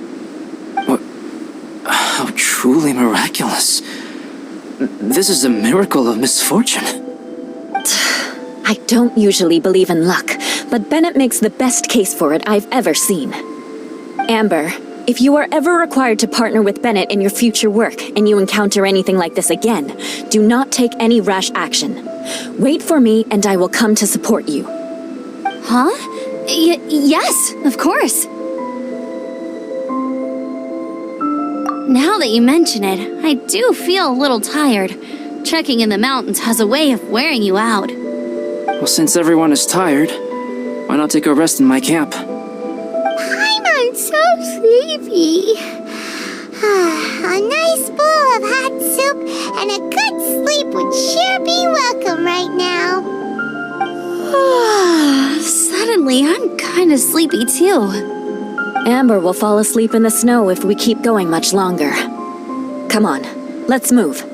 How truly miraculous. This is a miracle of misfortune. I don't usually believe in luck, but Bennett makes the best case for it I've ever seen. Amber, if you are ever required to partner with Bennett in your future work and you encounter anything like this again, do not take any rash action. Wait for me and I will come to support you. Huh? Yes, of course. Now that you mention it, I do feel a little tired. Trekking in the mountains has a way of wearing you out. Well, since everyone is tired, why not take a rest in my camp? Paimon's so sleepy. A nice bowl of hot soup and a good sleep would sure be welcome right now. Suddenly, I'm kind of sleepy too. Amber will fall asleep in the snow if we keep going much longer. Come on, let's move.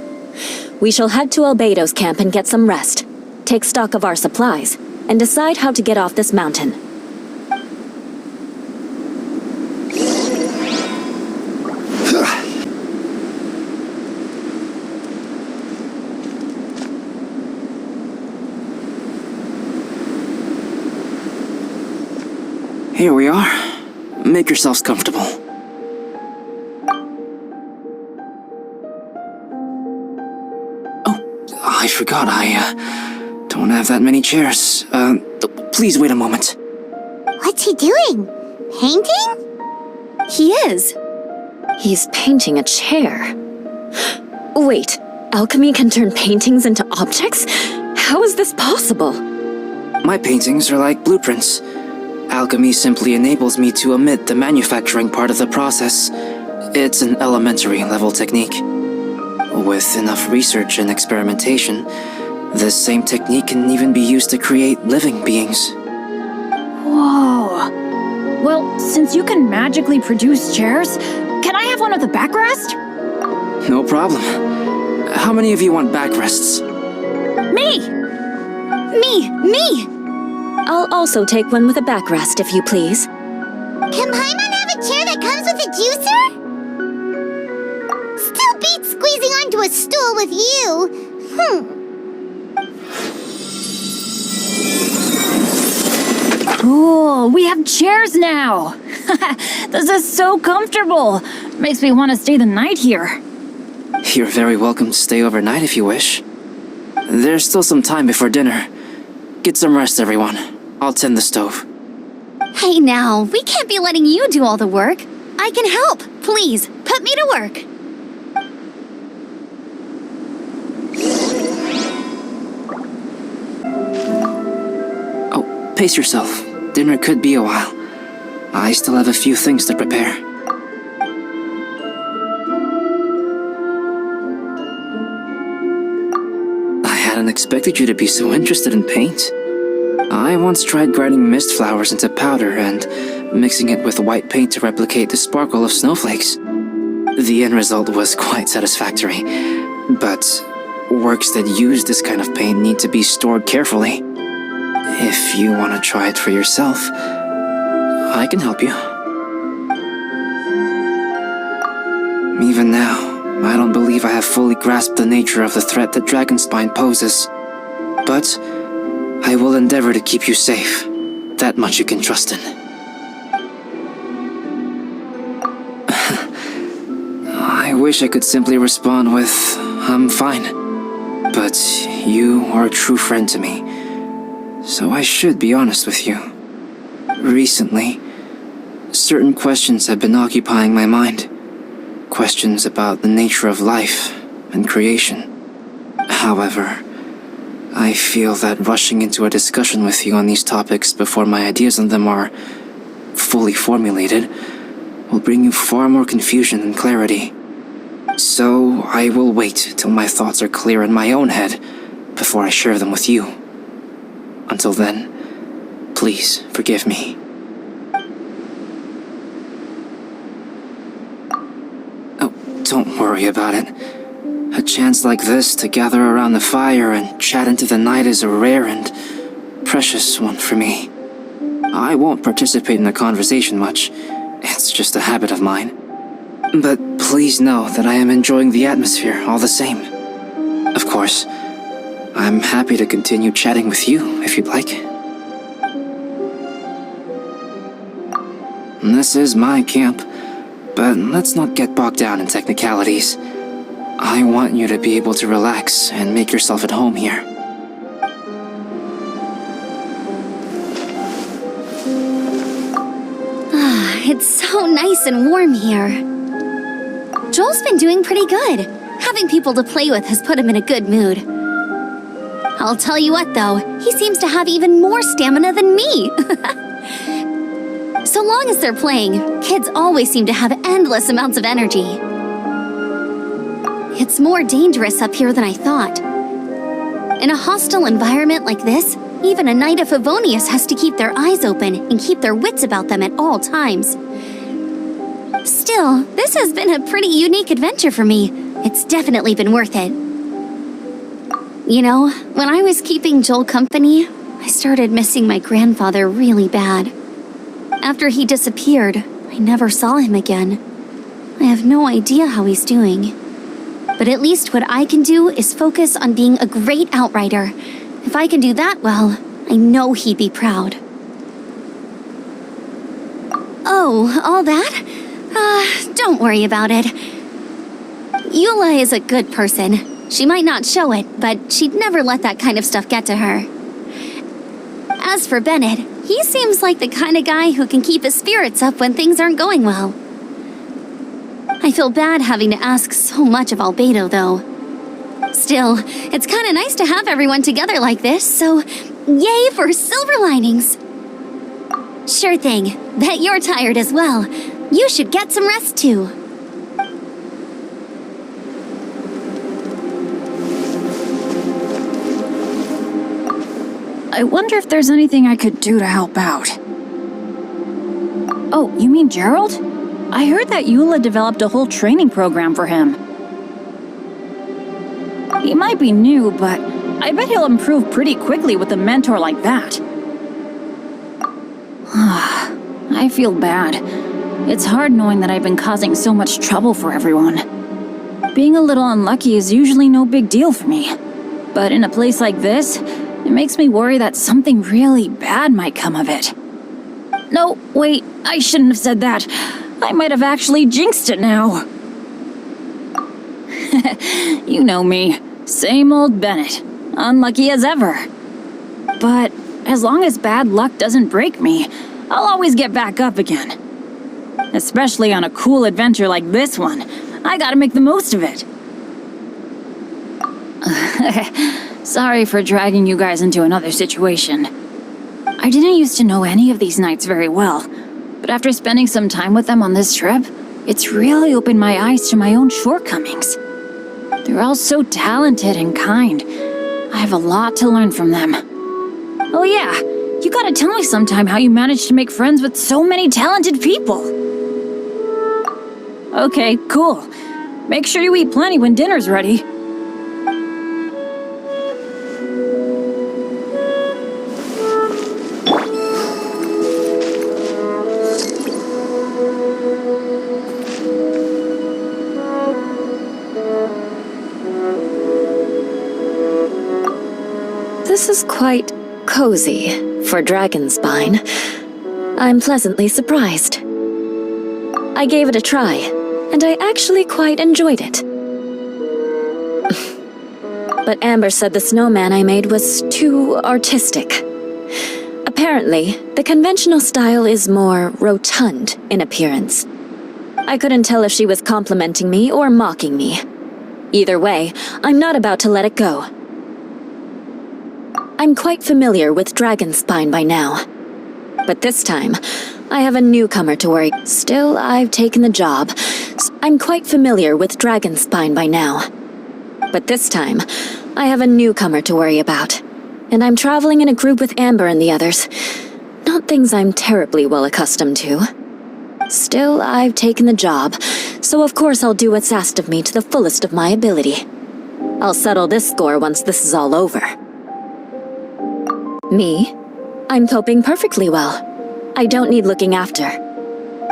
We shall head to Albedo's camp and get some rest, take stock of our supplies, and decide how to get off this mountain. Here we are. Make yourselves comfortable. Oh, I forgot. I don't have that many chairs. Please wait a moment. What's he doing? Painting? He is. He's painting a chair. Wait, alchemy can turn paintings into objects? How is this possible? My paintings are like blueprints. Alchemy simply enables me to omit the manufacturing part of the process. It's an elementary level technique. With enough research and experimentation, this same technique can even be used to create living beings. Whoa. Well, since you can magically produce chairs, can I have one with a backrest? No problem. How many of you want backrests? Me! Me! I'll also take one with a backrest, if you please. Can Paimon have a chair that comes with a juicer? Still beats squeezing onto a stool with you. Cool, we have chairs now! This is so comfortable! Makes me want to stay the night here. You're very welcome to stay overnight if you wish. There's still some time before dinner. Get some rest, everyone. I'll tend the stove. Hey now, we can't be letting you do all the work. I can help. Please, put me to work. Oh, pace yourself. Dinner could be a while. I still have a few things to prepare. I hadn't expected you to be so interested in paint. I once tried grinding mist flowers into powder and mixing it with white paint to replicate the sparkle of snowflakes. The end result was quite satisfactory, but works that use this kind of paint need to be stored carefully. If you want to try it for yourself, I can help you. Even now, I don't believe I have fully grasped the nature of the threat that Dragonspine poses. But I will endeavor to keep you safe. That much you can trust in. I wish I could simply respond with, I'm fine. But you are a true friend to me, so I should be honest with you. Recently, certain questions have been occupying my mind. Questions about the nature of life and creation. However, I feel that rushing into a discussion with you on these topics before my ideas on them are fully formulated will bring you far more confusion than clarity. So I will wait till my thoughts are clear in my own head before I share them with you. Until then, please forgive me. Oh, don't worry about it. A chance like this to gather around the fire and chat into the night is a rare and precious one for me. I won't participate in the conversation much. It's just a habit of mine. But please know that I am enjoying the atmosphere all the same. Of course, I'm happy to continue chatting with you if you'd like. This is my camp, but let's not get bogged down in technicalities. I want you to be able to relax and make yourself at home here. It's so nice and warm here. Joel's been doing pretty good. Having people to play with has put him in a good mood. I'll tell you what, though, he seems to have even more stamina than me. So long as they're playing, kids always seem to have endless amounts of energy. It's more dangerous up here than I thought. In a hostile environment like this, even a Knight of Favonius has to keep their eyes open and keep their wits about them at all times. Still, this has been a pretty unique adventure for me. It's definitely been worth it. You know, when I was keeping Joel company, I started missing my grandfather really bad. After he disappeared, I never saw him again. I have no idea how he's doing. But at least what I can do is focus on being a great outrider. If I can do that well, I know he'd be proud. Oh, all that? Don't worry about it. Eula is a good person. She might not show it, but she'd never let that kind of stuff get to her. As for Bennett, he seems like the kind of guy who can keep his spirits up when things aren't going well. I feel bad having to ask so much of Albedo, though. Still, it's kind of nice to have everyone together like this, so yay for silver linings! Sure thing. Bet you're tired as well. You should get some rest, too. I wonder if there's anything I could do to help out. Oh, you mean Gerald? I heard that Eula developed a whole training program for him. He might be new, but I bet he'll improve pretty quickly with a mentor like that. I feel bad. It's hard knowing that I've been causing so much trouble for everyone. Being a little unlucky is usually no big deal for me. But in a place like this, it makes me worry that something really bad might come of it. No, wait, I shouldn't have said that. I might have actually jinxed it now. You know me. Same old Bennett. Unlucky as ever. But as long as bad luck doesn't break me, I'll always get back up again. Especially on a cool adventure like this one. I gotta make the most of it. Sorry for dragging you guys into another situation. I didn't used to know any of these knights very well, but after spending some time with them on this trip, it's really opened my eyes to my own shortcomings. They're all so talented and kind. I have a lot to learn from them. Oh yeah, you gotta tell me sometime how you managed to make friends with so many talented people. Okay, cool. Make sure you eat plenty when dinner's ready. This is quite cozy for Dragonspine. I'm pleasantly surprised. I gave it a try, and I actually quite enjoyed it. But Amber said the snowman I made was too artistic. Apparently, the conventional style is more rotund in appearance. I couldn't tell if she was complimenting me or mocking me. Either way, I'm not about to let it go. I'm quite familiar with Dragonspine by now. But this time, I have a newcomer to worry. Still, I've taken the job. I'm quite familiar with Dragonspine by now. But this time, I have a newcomer to worry about. And I'm traveling in a group with Amber and the others. Not things I'm terribly well accustomed to. Still, I've taken the job, so of course I'll do what's asked of me to the fullest of my ability. I'll settle this score once this is all over. Me? I'm coping perfectly well. I don't need looking after.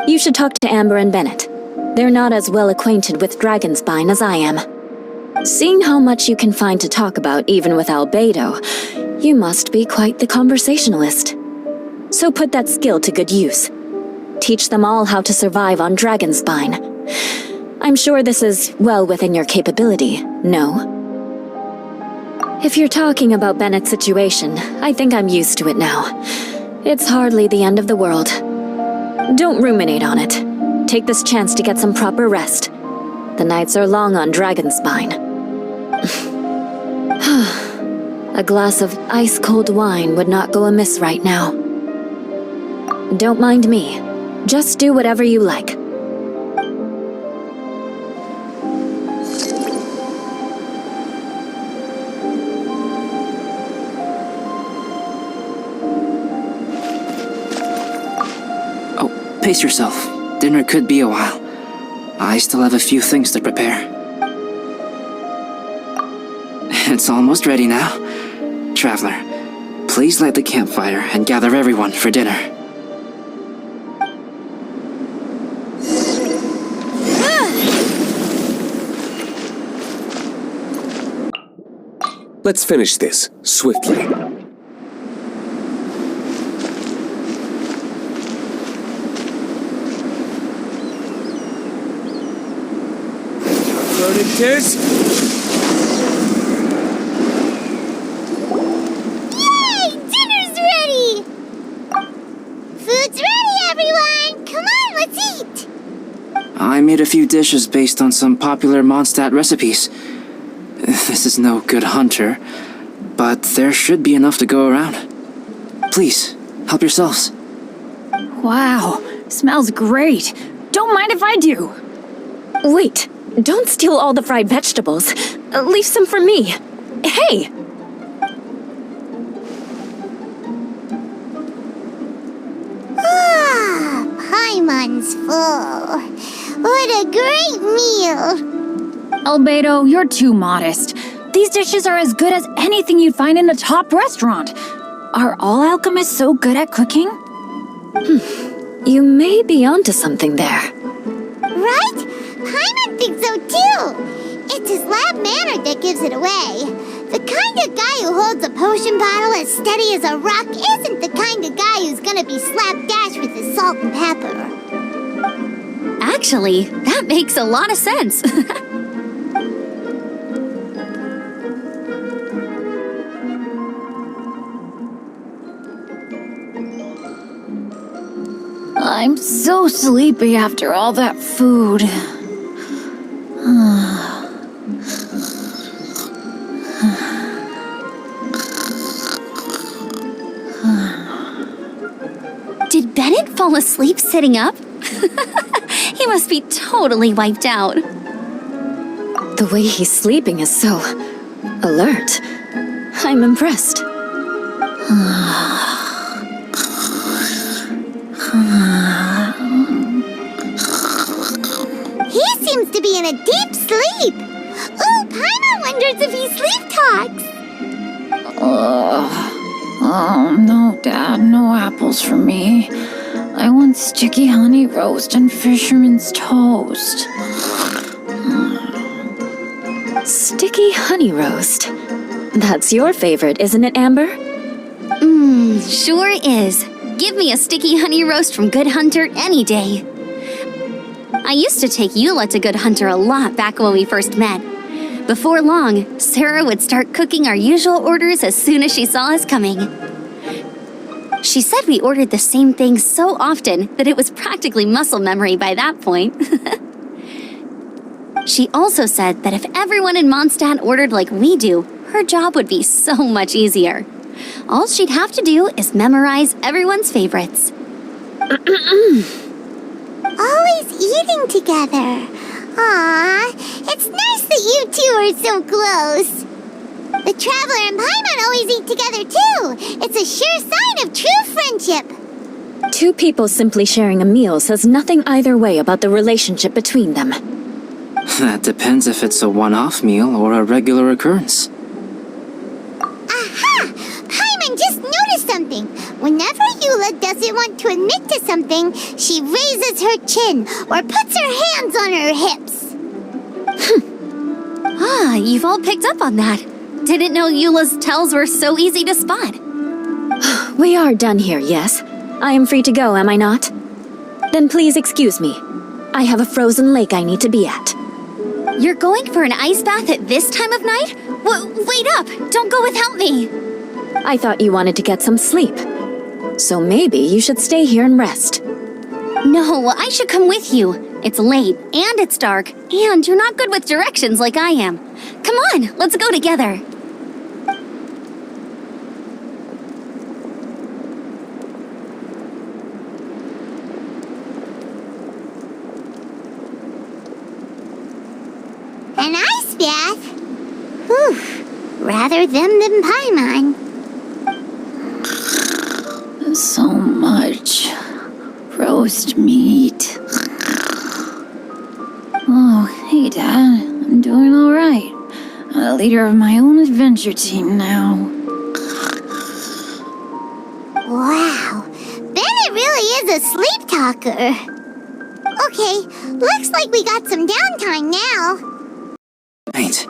You should talk to Amber and Bennett. They're not as well acquainted with Dragonspine as I am. Seeing how much you can find to talk about even with Albedo, you must be quite the conversationalist. So put that skill to good use. Teach them all how to survive on Dragonspine. I'm sure this is well within your capability, no? If you're talking about Bennett's situation, I think I'm used to it now. It's hardly the end of the world. Don't ruminate on it. Take this chance to get some proper rest. The nights are long on Dragonspine. A glass of ice-cold wine would not go amiss right now. Don't mind me. Just do whatever you like. Pace yourself. Dinner could be a while. I still have a few things to prepare. It's almost ready now. Traveler, please light the campfire and gather everyone for dinner. Let's finish this, swiftly. Tess? Yay! Dinner's ready! Food's ready, everyone! Come on, let's eat! I made a few dishes based on some popular Mondstadt recipes. This is no good hunter, but there should be enough to go around. Please, help yourselves. Wow, smells great. Don't mind if I do. Wait, don't steal all the fried vegetables. Leave some for me. Hey! Ah, Paimon's full. What a great meal! Albedo, you're too modest. These dishes are as good as anything you'd find in a top restaurant. Are all alchemists so good at cooking? You may be onto something there. Right? Paimon thinks so too! It's his lab manner that gives it away. The kind of guy who holds a potion bottle as steady as a rock isn't the kind of guy who's gonna be slapdash with his salt and pepper. Actually, that makes a lot of sense. I'm so sleepy after all that food. Did Bennett fall asleep sitting up? He must be totally wiped out. The way he's sleeping is so alert. I'm impressed. He seems to be in a deep sleep. Ooh, Paimon wonders if he sleep talks. Oh, no, Dad, no apples for me. I want sticky honey roast and fisherman's toast. Sticky honey roast. That's your favorite, isn't it, Amber? Sure is. Give me a sticky honey roast from Good Hunter any day. I used to take Eula to Good Hunter a lot back when we first met. Before long, Sarah would start cooking our usual orders as soon as she saw us coming. She said we ordered the same thing so often that it was practically muscle memory by that point. She also said that if everyone in Mondstadt ordered like we do, her job would be so much easier. All she'd have to do is memorize everyone's favorites. Always eating together. Aww, it's nice that you two are so close. The Traveler and Paimon always eat together too. It's a sure sign of true friendship. Two people simply sharing a meal says nothing either way about the relationship between them. That depends if it's a one-off meal or a regular occurrence. Aha! Paimon just noticed something. Whenever Eula doesn't want to admit to something, she raises her chin or puts her hands on her hips. You've all picked up on that. Didn't know Eula's tells were so easy to spot. We are done here, yes? I am free to go, am I not? Then please excuse me. I have a frozen lake I need to be at. You're going for an ice bath at this time of night? Wait up! Don't go without me! I thought you wanted to get some sleep. So maybe you should stay here and rest. No, I should come with you. It's late, and it's dark, and you're not good with directions like I am. Come on, let's go together. An ice bath? Whew, rather them than Paimon. So much roast meat. Oh, hey, Dad. I'm doing all right. I'm the leader of my own adventure team now. Wow, Bennett really is a sleep talker. Okay, looks like we got some downtime now. Paint.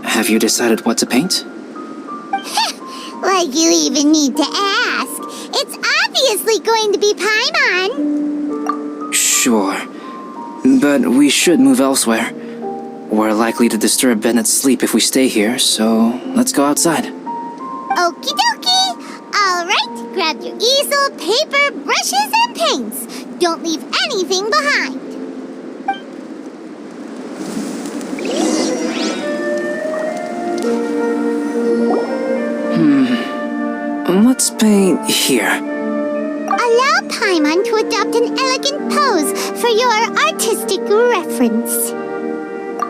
Have you decided what to paint? Like you even need to ask. It's obviously going to be Paimon. Sure. But we should move elsewhere. We're likely to disturb Bennett's sleep if we stay here, so let's go outside. Okie dokie. All right, grab your easel, paper, brushes, and paints. Don't leave anything behind. Let's paint here. Allow Paimon to adopt an elegant pose for your artistic reference.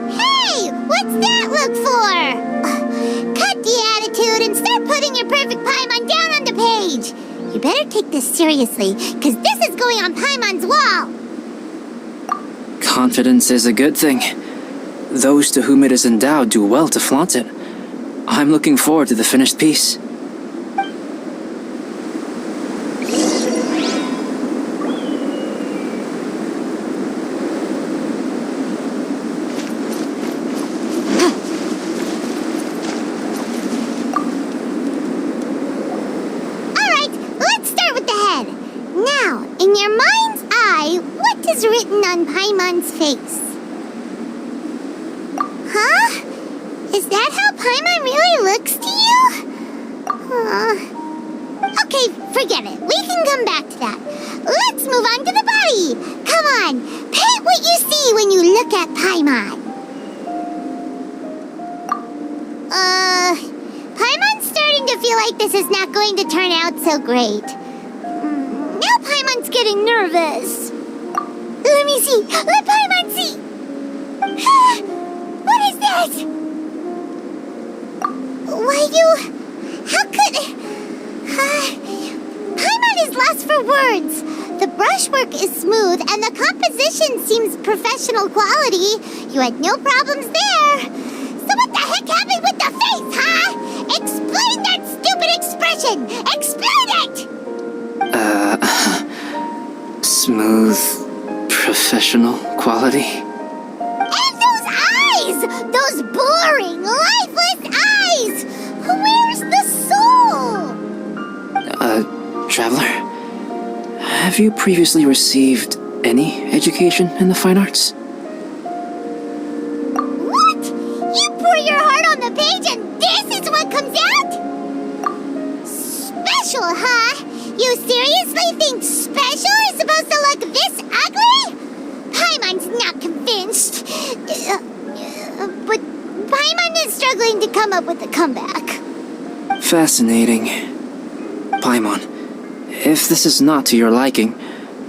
Hey, what's that look for? Cut the attitude and start putting your perfect Paimon down on the page. You better take this seriously, because this is going on Paimon's wall. Confidence is a good thing. Those to whom it is endowed do well to flaunt it. I'm looking forward to the finished piece. Written on Paimon's face. Huh? Is that how Paimon really looks to you? Okay, forget it. We can come back to that. Let's move on to the body. Come on, paint what you see when you look at Paimon. Paimon's starting to feel like this is not going to turn out so great. Now Paimon's getting nervous. Let me see. Let Paimon see. What is that? Why, how could... Paimon is lost for words. The brushwork is smooth, and the composition seems professional quality. You had no problems there. So what the heck happened with the face, huh? Explain that stupid expression! Explain it! Smooth, professional quality. And those eyes! Those boring, lifeless eyes! Where's the soul? Traveler? Have you previously received any education in the fine arts? What? You pour your heart on the page and this is what comes out? Special, huh? You seriously think special is supposed to look this ugly? Paimon's not convinced. But Paimon is struggling to come up with a comeback. Fascinating. Paimon, if this is not to your liking,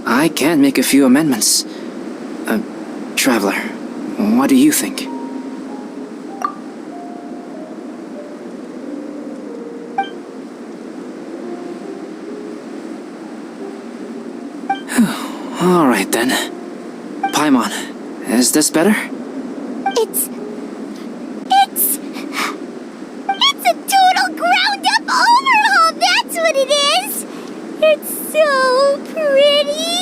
I can make a few amendments. Traveler, what do you think? All right then. Paimon, is this better? It's a total ground-up overhaul, that's what it is! It's so pretty!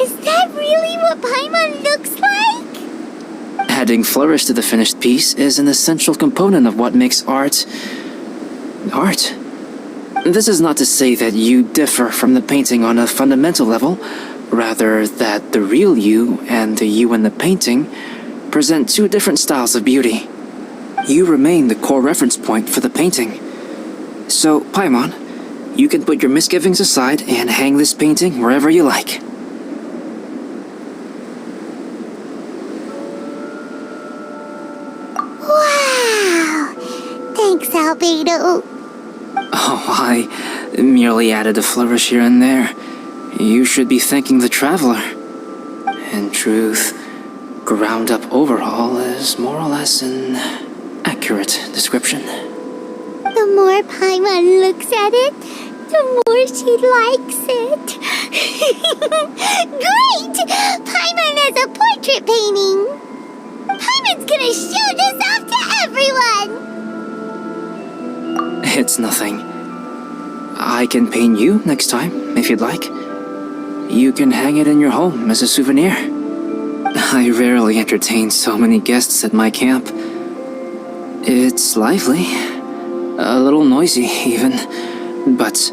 Is that really what Paimon looks like? Adding flourish to the finished piece is an essential component of what makes art... art. This is not to say that you differ from the painting on a fundamental level, rather that the real you and the you in the painting present two different styles of beauty. You remain the core reference point for the painting. So, Paimon, you can put your misgivings aside and hang this painting wherever you like. Wow! Thanks, Albedo. Oh, I merely added a flourish here and there. You should be thanking the traveler. In truth, ground-up overhaul is more or less an accurate description. The more Paimon looks at it, the more she likes it. Great! Paimon has a portrait painting. Paimon's gonna show this off to everyone! It's nothing. I can paint you next time, if you'd like. You can hang it in your home as a souvenir. I rarely entertain so many guests at my camp. It's lively. A little noisy, even. But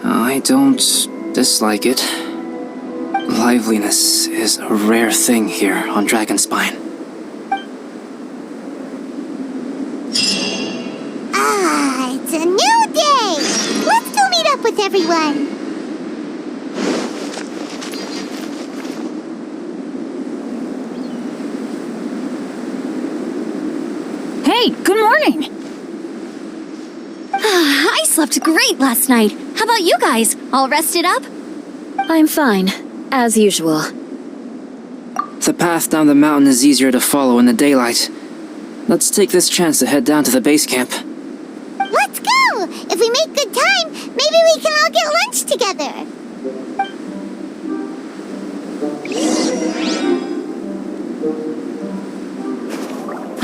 I don't dislike it. Liveliness is a rare thing here on Dragonspine. Ah, it's a new day! Let's go meet up with everyone! Hey, good morning! I slept great last night. How about you guys? All rested up? I'm fine, as usual. The path down the mountain is easier to follow in the daylight. Let's take this chance to head down to the base camp. Let's go! If we make good time, maybe we can all get lunch together.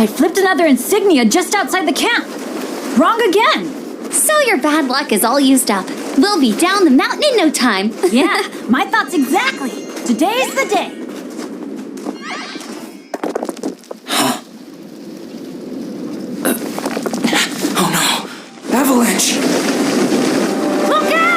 I flipped another insignia just outside the camp. Wrong again. So your bad luck is all used up. We'll be down the mountain in no time. Yeah, my thoughts exactly. Today's the day. Oh no! Avalanche! Look out!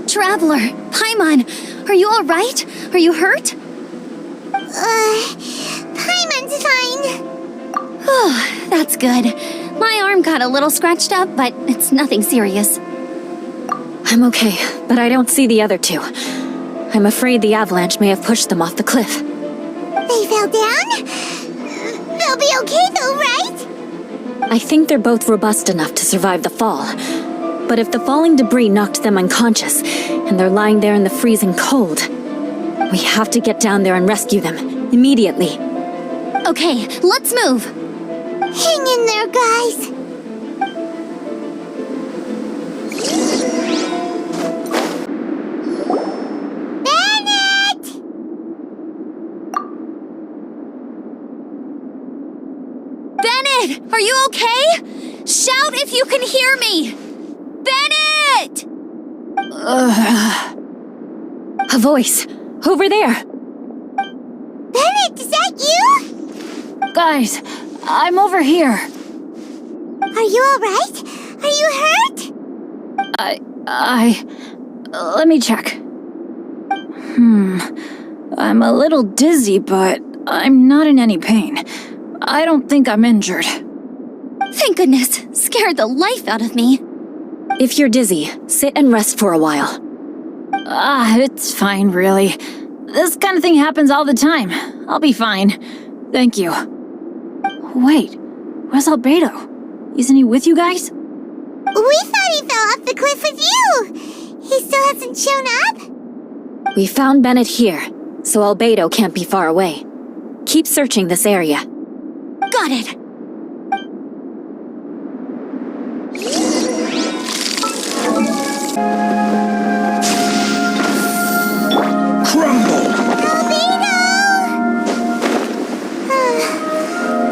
Traveler, Paimon, are you alright? Are you hurt? Paimon's fine. Oh, that's good. My arm got a little scratched up, but it's nothing serious. I'm okay, but I don't see the other two. I'm afraid the avalanche may have pushed them off the cliff. They fell down? They'll be okay though, right? I think they're both robust enough to survive the fall. But if the falling debris knocked them unconscious, and they're lying there in the freezing cold, we have to get down there and rescue them, immediately. Okay, let's move. Hang in there, guys. Bennett! Bennett, are you okay? Shout if you can hear me! Bennett! A voice! Over there! Bennett, is that you? Guys, I'm over here. Are you alright? Are you hurt? Let me check. I'm a little dizzy, but I'm not in any pain. I don't think I'm injured. Thank goodness, scared the life out of me. If you're dizzy, sit and rest for a while. It's fine, really. This kind of thing happens all the time. I'll be fine. Thank you. Wait, where's Albedo? Isn't he with you guys? We thought he fell off the cliff with you. He still hasn't shown up? We found Bennett here, so Albedo can't be far away. Keep searching this area. Got it. Crumble! Albedo!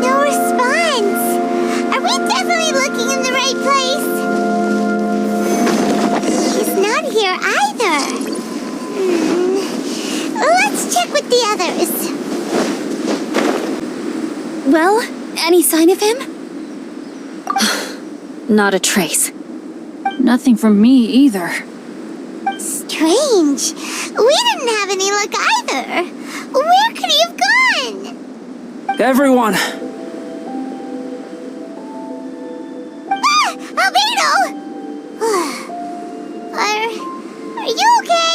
No response. Are we definitely looking in the right place? He's not here either. Let's check with the others. Well, any sign of him? Not a trace. Nothing from me either. Strange. We didn't have any luck either. Where could he have gone? Everyone! Albedo! Are you okay?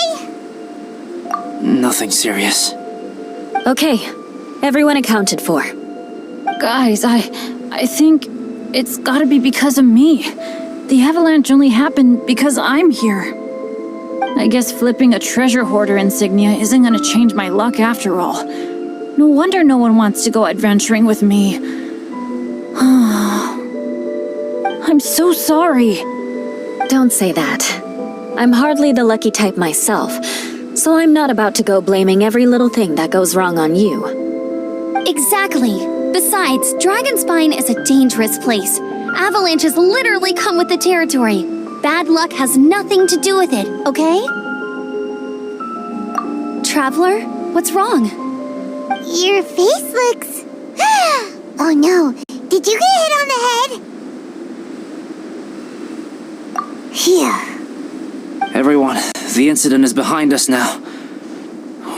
Nothing serious. Okay, everyone accounted for. Guys, I think it's gotta be because of me. The avalanche only happened because I'm here. I guess flipping a treasure hoarder insignia isn't gonna change my luck after all. No wonder no one wants to go adventuring with me. I'm so sorry. Don't say that. I'm hardly the lucky type myself, so I'm not about to go blaming every little thing that goes wrong on you. Exactly. Besides, Dragonspine is a dangerous place. Avalanches literally come with the territory. Bad luck has nothing to do with it, okay? Traveler, what's wrong? Your face looks... Oh no, did you get hit on the head? Phew. Everyone, the incident is behind us now.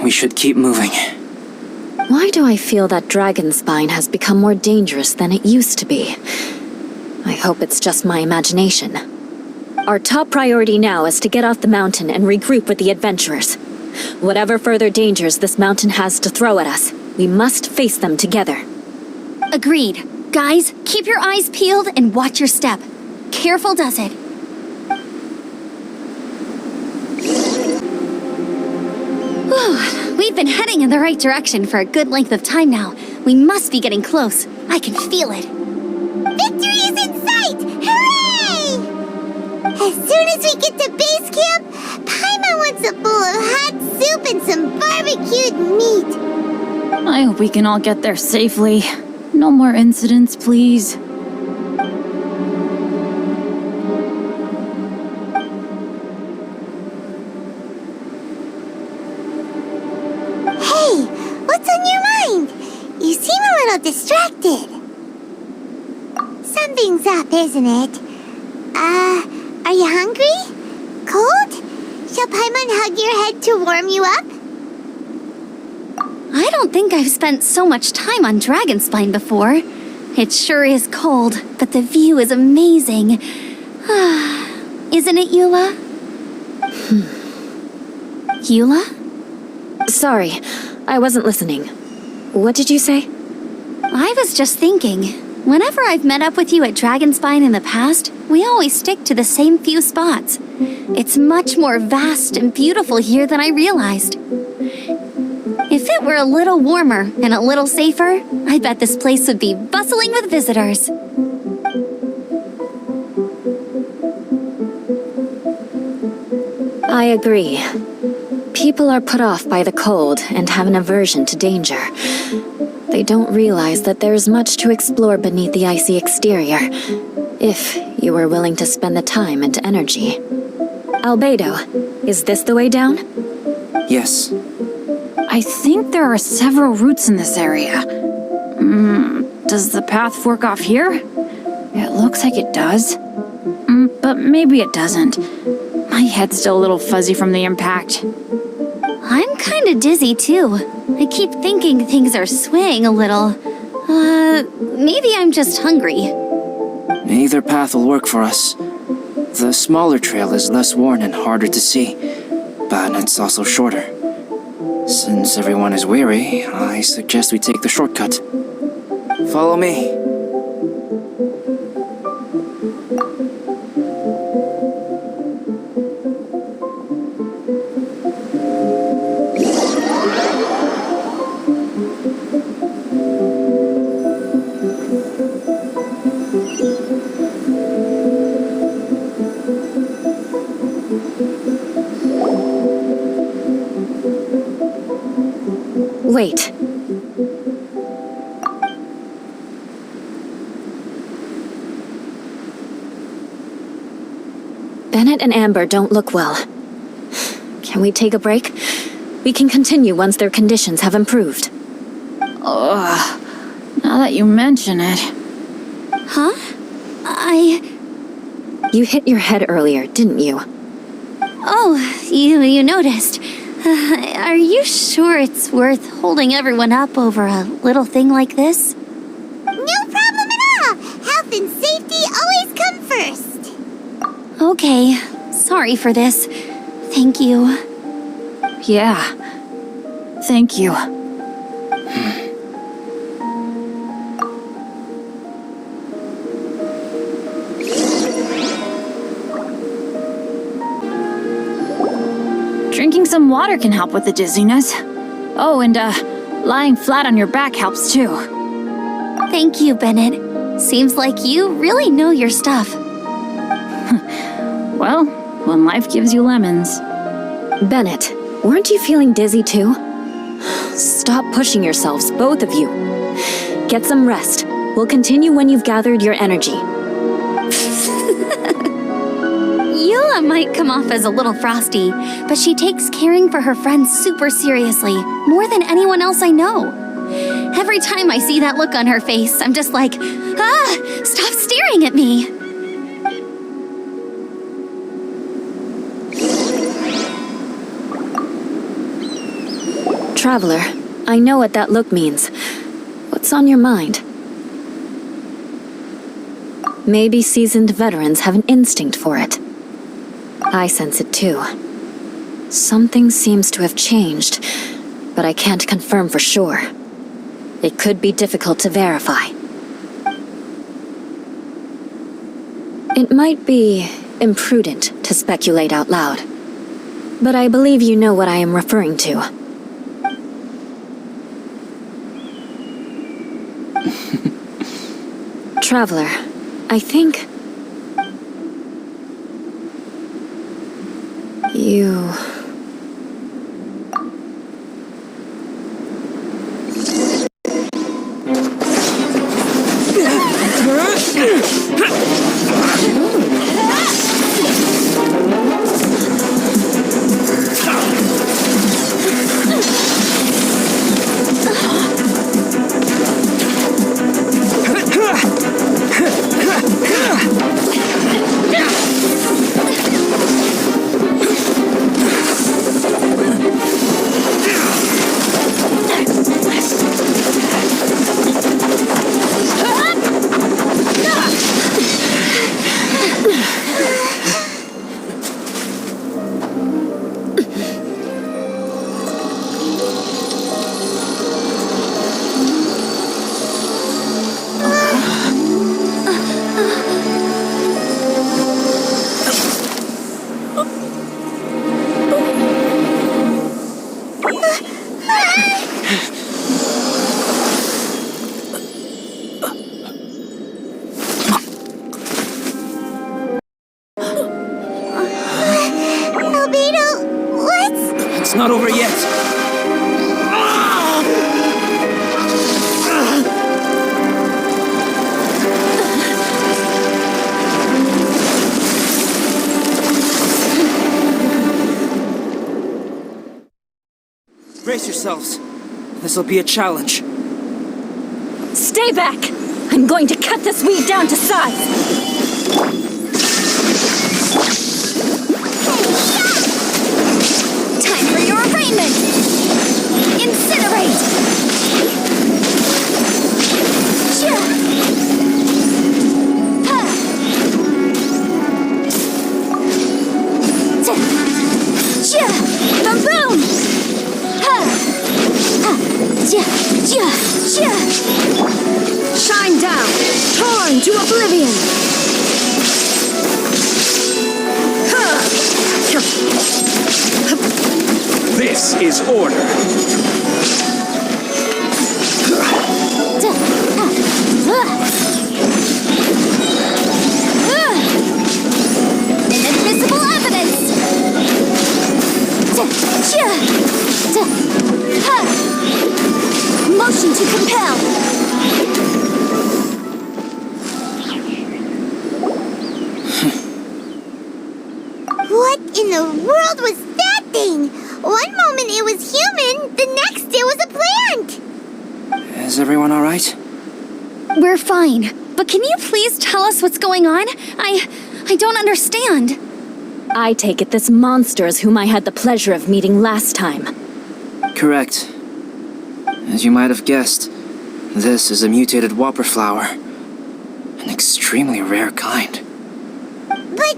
We should keep moving. Why do I feel that Dragonspine has become more dangerous than it used to be? I hope it's just my imagination. Our top priority now is to get off the mountain and regroup with the adventurers. Whatever further dangers this mountain has to throw at us, we must face them together. Agreed. Guys, keep your eyes peeled and watch your step. Careful does it. Whew, we've been heading in the right direction for a good length of time now. We must be getting close. I can feel it. Victory is in sight! Hooray! As soon as we get to base camp, Paimon wants a bowl of hot soup and some barbecued meat. I hope we can all get there safely. No more incidents, please. Hey, what's on your mind? You seem a little distracted. Something's up, isn't it? Are you hungry? Cold? Shall Paimon hug your head to warm you up? I don't think I've spent so much time on Dragonspine before. It sure is cold, but the view is amazing. Isn't it, Eula? Eula? Sorry, I wasn't listening. What did you say? I was just thinking, whenever I've met up with you at Dragonspine in the past, we always stick to the same few spots. It's much more vast and beautiful here than I realized. If it were a little warmer and a little safer, I bet this place would be bustling with visitors. I agree. People are put off by the cold and have an aversion to danger. They don't realize that there's much to explore beneath the icy exterior, if you were willing to spend the time and energy. Albedo, is this the way down? Yes. I think there are several routes in this area. Does the path fork off here? It looks like it does. But maybe it doesn't. My head's still a little fuzzy from the impact. I'm kinda dizzy too. I keep thinking things are swaying a little. Maybe I'm just hungry. Either path will work for us. The smaller trail is less worn and harder to see, but it's also shorter. Since everyone is weary, I suggest we take the shortcut. Follow me. Wait. Bennett and Amber don't look well. Can we take a break? We can continue once their conditions have improved. Ugh. Now that you mention it. Huh? You hit your head earlier, didn't you? Oh, you noticed. Are you sure it's worth holding everyone up over a little thing like this? No problem at all! Health and safety always come first! Okay, sorry for this. Thank you. Yeah. Thank you. Drinking some water can help with the dizziness. Oh, and lying flat on your back helps too. Thank you, Bennett. Seems like you really know your stuff. Well, when life gives you lemons. Bennett, weren't you feeling dizzy too? Stop pushing yourselves, both of you. Get some rest. We'll continue when you've gathered your energy. Eula might come off as a little frosty, but she takes caring for her friends super seriously, more than anyone else I know. Every time I see that look on her face, I'm just like, stop staring at me! Traveler, I know what that look means. What's on your mind? Maybe seasoned veterans have an instinct for it. I sense it too. Something seems to have changed, but I can't confirm for sure. It could be difficult to verify. It might be imprudent to speculate out loud, but I believe you know what I am referring to. Traveler, I think... you... not over yet. Brace yourselves. This'll be a challenge. Stay back! I'm going to cut this weed down to size! Time for your arraignment! Incinerate! Chia! Ha! Chia! Baboom! Ha! Ha! Chia! Chia! Chia! Shine down! Torn to oblivion! This is order. Inadmissible evidence! Motion to compel! What in the world was that thing? One moment it was human, the next it was a plant! Is everyone alright? We're fine, but can you please tell us what's going on? I don't understand. I take it this monster is whom I had the pleasure of meeting last time. Correct. As you might have guessed, this is a mutated whopper flower. An extremely rare kind. But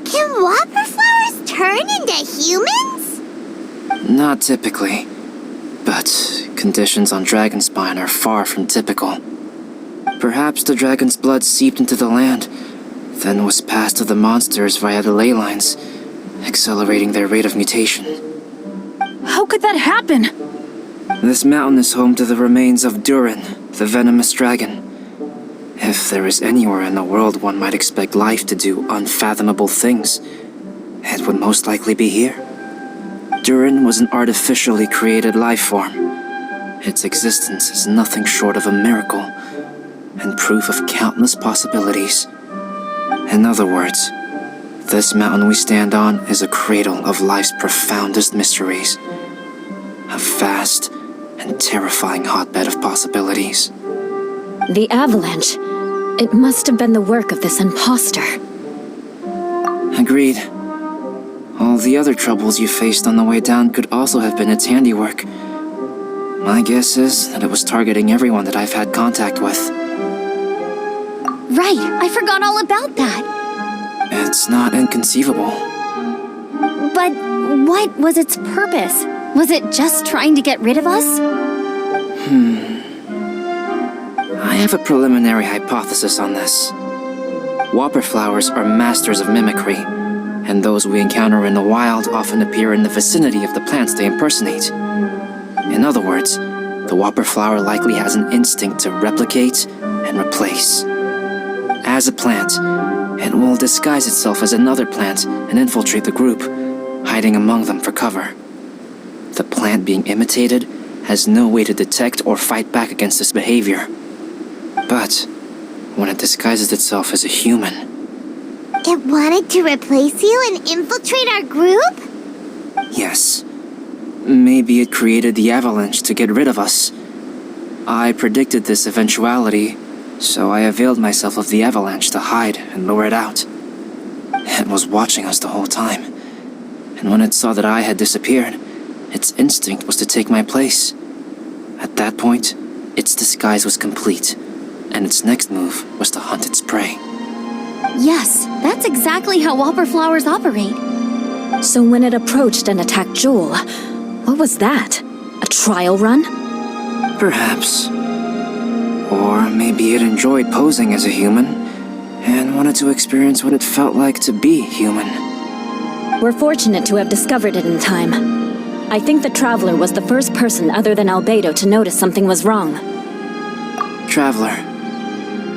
can whopper flowers turn into humans? Not typically, but conditions on Dragonspine are far from typical. Perhaps the dragon's blood seeped into the land, then was passed to the monsters via the ley lines, accelerating their rate of mutation. How could that happen? This mountain is home to the remains of Durin, the venomous dragon. If there is anywhere in the world one might expect life to do unfathomable things, it would most likely be here. Durin was an artificially created life form. Its existence is nothing short of a miracle, and proof of countless possibilities. In other words, this mountain we stand on is a cradle of life's profoundest mysteries. A vast and terrifying hotbed of possibilities. The avalanche. It must have been the work of this imposter. Agreed. All the other troubles you faced on the way down could also have been its handiwork. My guess is that it was targeting everyone that I've had contact with. Right, I forgot all about that. It's not inconceivable. But what was its purpose? Was it just trying to get rid of us? I have a preliminary hypothesis on this. Whopper flowers are masters of mimicry, and those we encounter in the wild often appear in the vicinity of the plants they impersonate. In other words, the whopper flower likely has an instinct to replicate and replace. As a plant, it will disguise itself as another plant and infiltrate the group, hiding among them for cover. The plant being imitated has no way to detect or fight back against this behavior. But when it disguises itself as a human... It wanted to replace you and infiltrate our group? Yes. Maybe it created the avalanche to get rid of us. I predicted this eventuality, so I availed myself of the avalanche to hide and lure it out. It was watching us the whole time, and when it saw that I had disappeared, its instinct was to take my place. At that point, its disguise was complete, and its next move was to hunt its prey. Yes, that's exactly how whopper flowers operate. So when it approached and attacked Joel, what was that? A trial run? Perhaps. Or maybe it enjoyed posing as a human, and wanted to experience what it felt like to be human. We're fortunate to have discovered it in time. I think the Traveler was the first person other than Albedo to notice something was wrong. Traveler,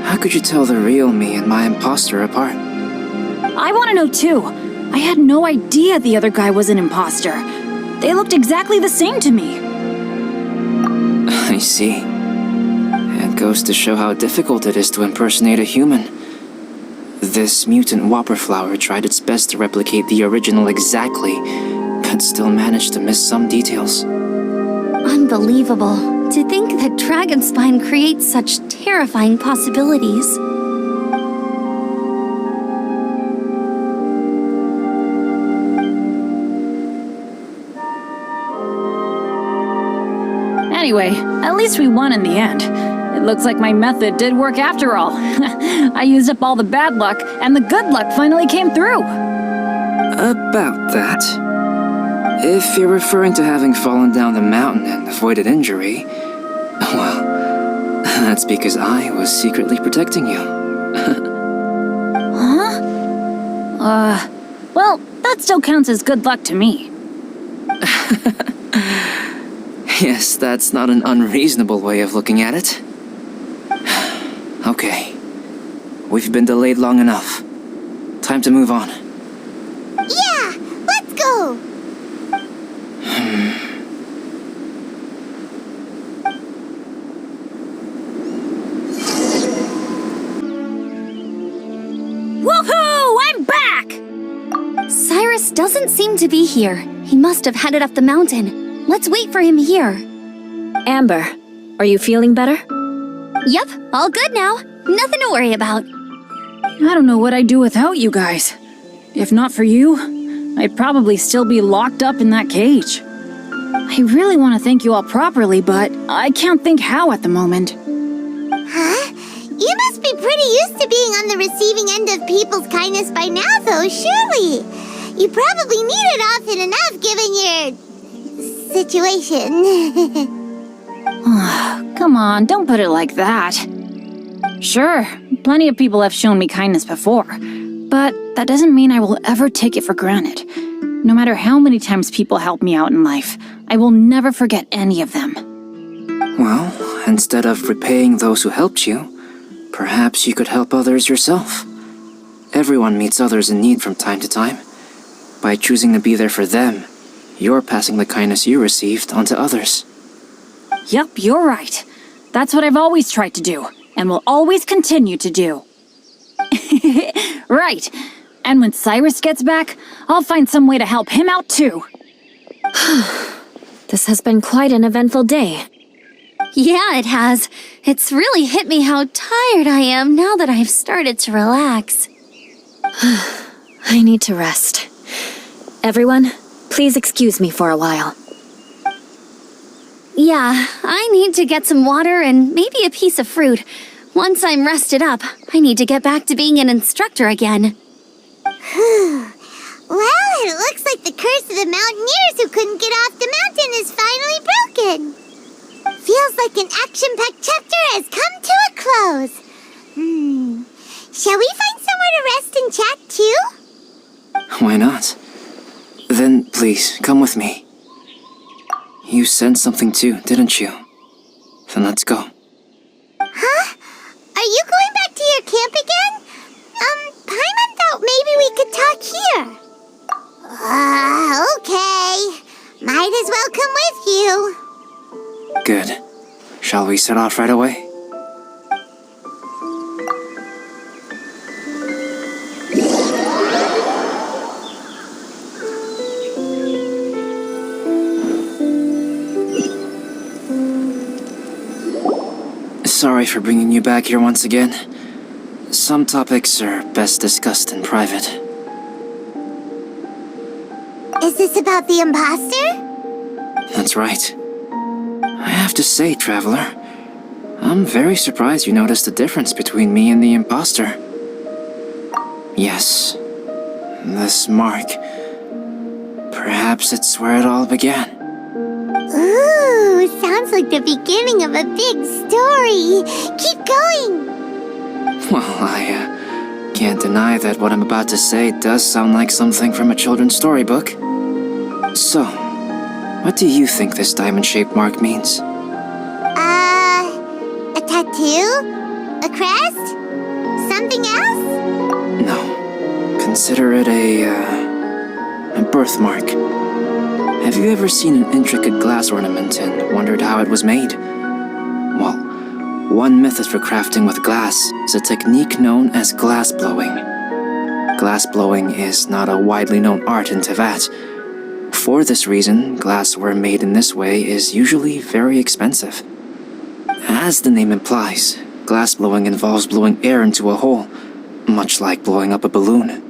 how could you tell the real me and my imposter apart? I want to know too. I had no idea the other guy was an imposter. They looked exactly the same to me. I see. It goes to show how difficult it is to impersonate a human. This mutant whopper flower tried its best to replicate the original exactly, but still managed to miss some details. Unbelievable. To think that Dragonspine creates such terrifying possibilities. Anyway, at least we won in the end. It looks like my method did work after all. I used up all the bad luck, and the good luck finally came through. About that. If you're referring to having fallen down the mountain and avoided injury, well, that's because I was secretly protecting you. Huh? Well, that still counts as good luck to me. Yes, that's not an unreasonable way of looking at it. Okay. We've been delayed long enough. Time to move on. Yeah, let's go! Woohoo! I'm back! Cyrus doesn't seem to be here. He must have headed up the mountain. Let's wait for him here. Amber, are you feeling better? Yep, all good now. Nothing to worry about. I don't know what I'd do without you guys. If not for you, I'd probably still be locked up in that cage. I really want to thank you all properly, but I can't think how at the moment. Huh? You must be pretty used to being on the receiving end of people's kindness by now, though, surely. You probably need it often enough, given your situation. Come on, don't put it like that. Sure, plenty of people have shown me kindness before, but that doesn't mean I will ever take it for granted. No matter how many times people help me out in life, I will never forget any of them. Well, instead of repaying those who helped you, perhaps you could help others yourself. Everyone meets others in need from time to time. By choosing to be there for them, you're passing the kindness you received onto others. Yep, you're right. That's what I've always tried to do, and will always continue to do. Right. And when Cyrus gets back, I'll find some way to help him out too. This has been quite an eventful day. Yeah, it has. It's really hit me how tired I am now that I've started to relax. I need to rest. Everyone, please excuse me for a while. Yeah, I need to get some water and maybe a piece of fruit. Once I'm rested up, I need to get back to being an instructor again. Well, it looks like the curse of the mountaineers who couldn't get off the mountain is finally broken. Feels like an action-packed chapter has come to a close. Shall we find somewhere to rest and chat too? Why not? Then, please, come with me. You sensed something too, didn't you? Then let's go. Huh? Are you going back to your camp again? Paimon thought maybe we could talk here. Okay. Might as well come with you. Good. Shall we set off right away? Sorry for bringing you back here once again. Some topics are best discussed in private. Is this about the imposter? That's right. I have to say, Traveler, I'm very surprised you noticed the difference between me and the imposter. Yes, this mark. Perhaps it's where it all began. Ooh, sounds like the beginning of a big story. Keep going. Well, I can't deny that what I'm about to say does sound like something from a children's storybook. So, what do you think this diamond-shaped mark means? A tattoo? A crest? Something else? No. Consider it a birthmark. Have you ever seen an intricate glass ornament and wondered how it was made? Well, one method for crafting with glass is a technique known as glass blowing. Glass blowing is not a widely known art in Teyvat. For this reason, glassware made in this way is usually very expensive. As the name implies, glass blowing involves blowing air into a hole, much like blowing up a balloon.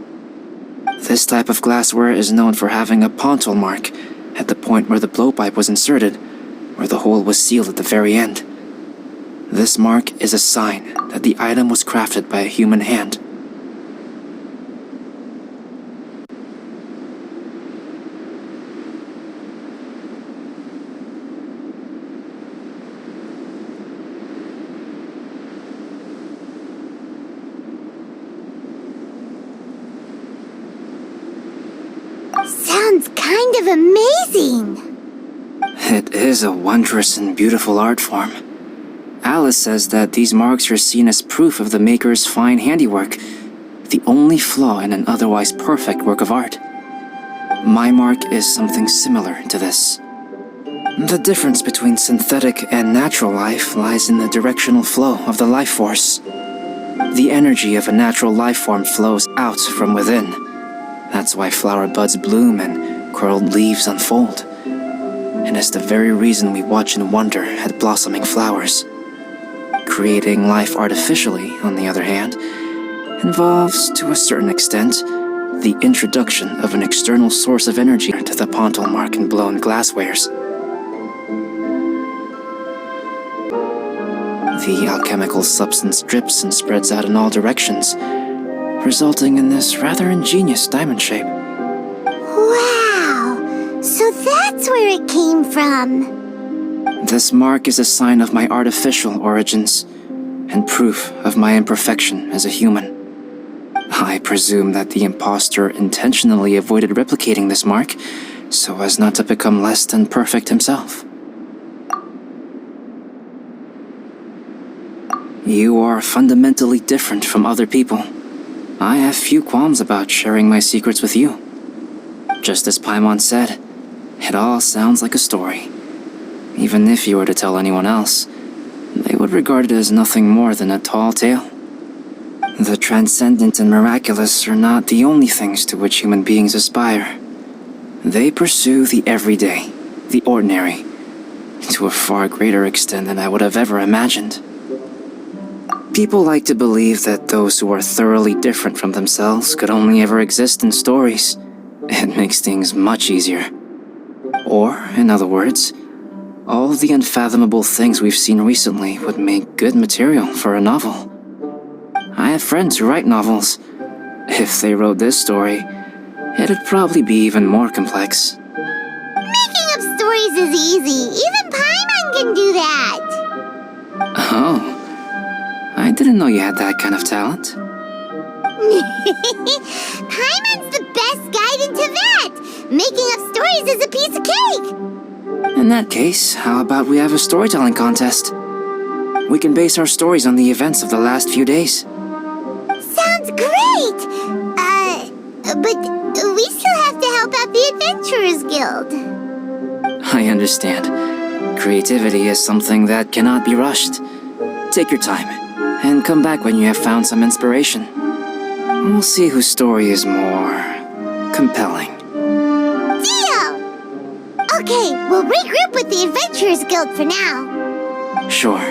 This type of glassware is known for having a pontal mark at the point where the blowpipe was inserted, where the hole was sealed at the very end. This mark is a sign that the item was crafted by a human hand. Sounds kind of amazing! It is a wondrous and beautiful art form. Alice says that these marks are seen as proof of the maker's fine handiwork, the only flaw in an otherwise perfect work of art. My mark is something similar to this. The difference between synthetic and natural life lies in the directional flow of the life force. The energy of a natural life form flows out from within. That's why flower buds bloom and curled leaves unfold. And it's the very reason we watch and wonder at blossoming flowers. Creating life artificially, on the other hand, involves, to a certain extent, the introduction of an external source of energy to the pontal mark in blown glasswares. The alchemical substance drips and spreads out in all directions, resulting in this rather ingenious diamond shape. Wow! So that's where it came from. This mark is a sign of my artificial origins, and proof of my imperfection as a human. I presume that the impostor intentionally avoided replicating this mark, so as not to become less than perfect himself. You are fundamentally different from other people. I have few qualms about sharing my secrets with you. Just as Paimon said, it all sounds like a story. Even if you were to tell anyone else, they would regard it as nothing more than a tall tale. The transcendent and miraculous are not the only things to which human beings aspire. They pursue the everyday, the ordinary, to a far greater extent than I would have ever imagined. People like to believe that those who are thoroughly different from themselves could only ever exist in stories. It makes things much easier. Or, in other words, all the unfathomable things we've seen recently would make good material for a novel. I have friends who write novels. If they wrote this story, it'd probably be even more complex. Making up stories is easy. Even Paimon can do that. Oh, I didn't know you had that kind of talent. Paimon's the best guide in Teyvat. Making up stories is a piece of cake. In that case, how about we have a storytelling contest? We can base our stories on the events of the last few days. Sounds great! But we still have to help out the Adventurers Guild. I understand. Creativity is something that cannot be rushed. Take your time, and come back when you have found some inspiration. We'll see whose story is more compelling. Deal! Okay, we'll regroup with the Adventurers Guild for now. Sure.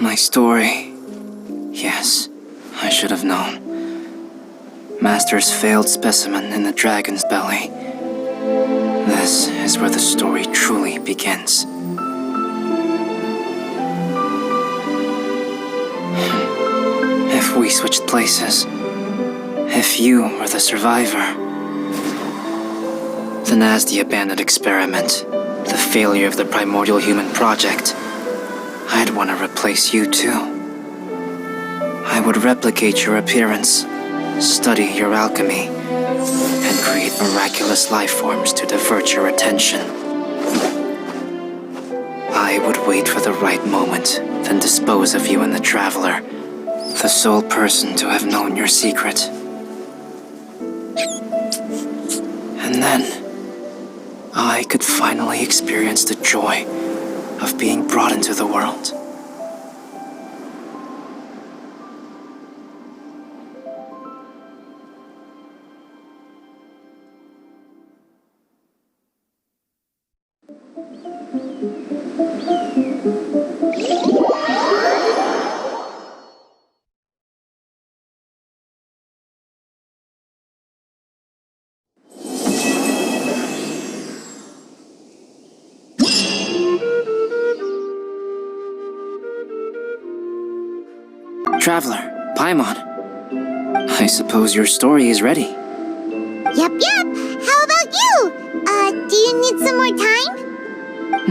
My story. Yes, I should have known. Master's failed specimen in the dragon's belly. This is where the story truly begins. If we switched places, if you were the survivor, then as the abandoned experiment, the failure of the primordial human project, I'd want to replace you too. I would replicate your appearance, study your alchemy, and create miraculous life forms to divert your attention. I would wait for the right moment, then dispose of you and the Traveler, the sole person to have known your secret. And then, I could finally experience the joy of being brought into the world. Traveler, Paimon, I suppose your story is ready. Yep. How about you? Do you need some more time?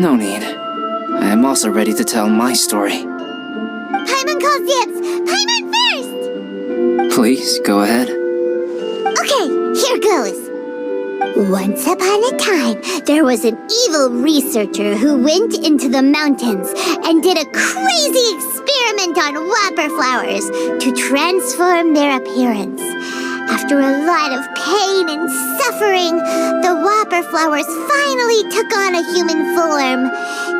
No need. I am also ready to tell my story. Paimon calls dibs! Paimon first! Please, go ahead. Okay, here goes. Once upon a time, there was an evil researcher who went into the mountains and did a crazy experiment on whopper flowers to transform their appearance. After a lot of pain and suffering, the whopper flowers finally took on a human form.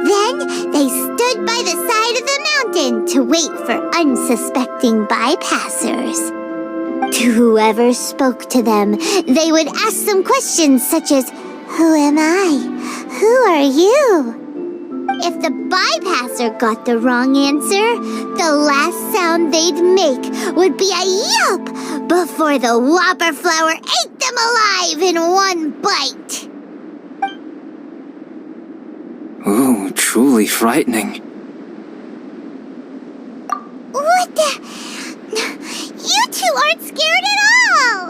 Then they stood by the side of the mountain to wait for unsuspecting bypassers. To whoever spoke to them, they would ask some questions such as, "Who am I? Who are you?" If the bypasser got the wrong answer, the last sound they'd make would be a yelp before the whopper flower ate them alive in one bite. Ooh, truly frightening. What the? You two aren't scared at all!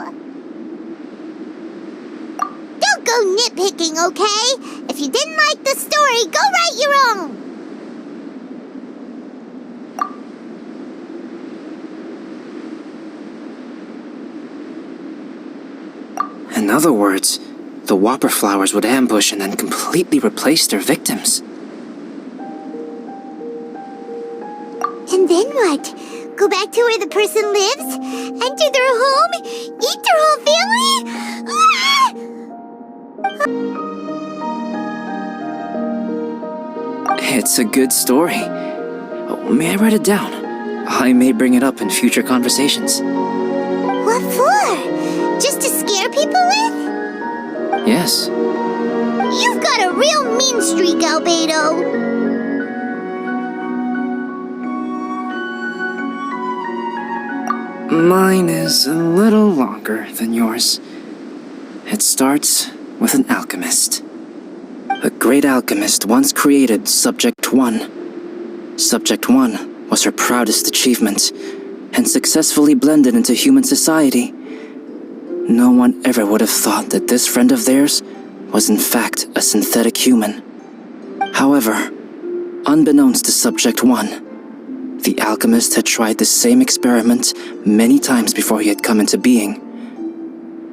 Don't go nitpicking, okay? If you didn't like the story, go write your own! In other words, the whopper flowers would ambush and then completely replace their victims. And then what? Go back to where the person lives? Enter their home? Eat their whole family? Ah! It's a good story. Oh, may I write it down? I may bring it up in future conversations. What for? Just to scare people with? Yes. You've got a real mean streak, Albedo. Mine is a little longer than yours. It starts with an alchemist. A great alchemist once created Subject 1. Subject 1 was her proudest achievement, and successfully blended into human society. No one ever would have thought that this friend of theirs was in fact a synthetic human. However, unbeknownst to Subject 1, the alchemist had tried the same experiment many times before he had come into being.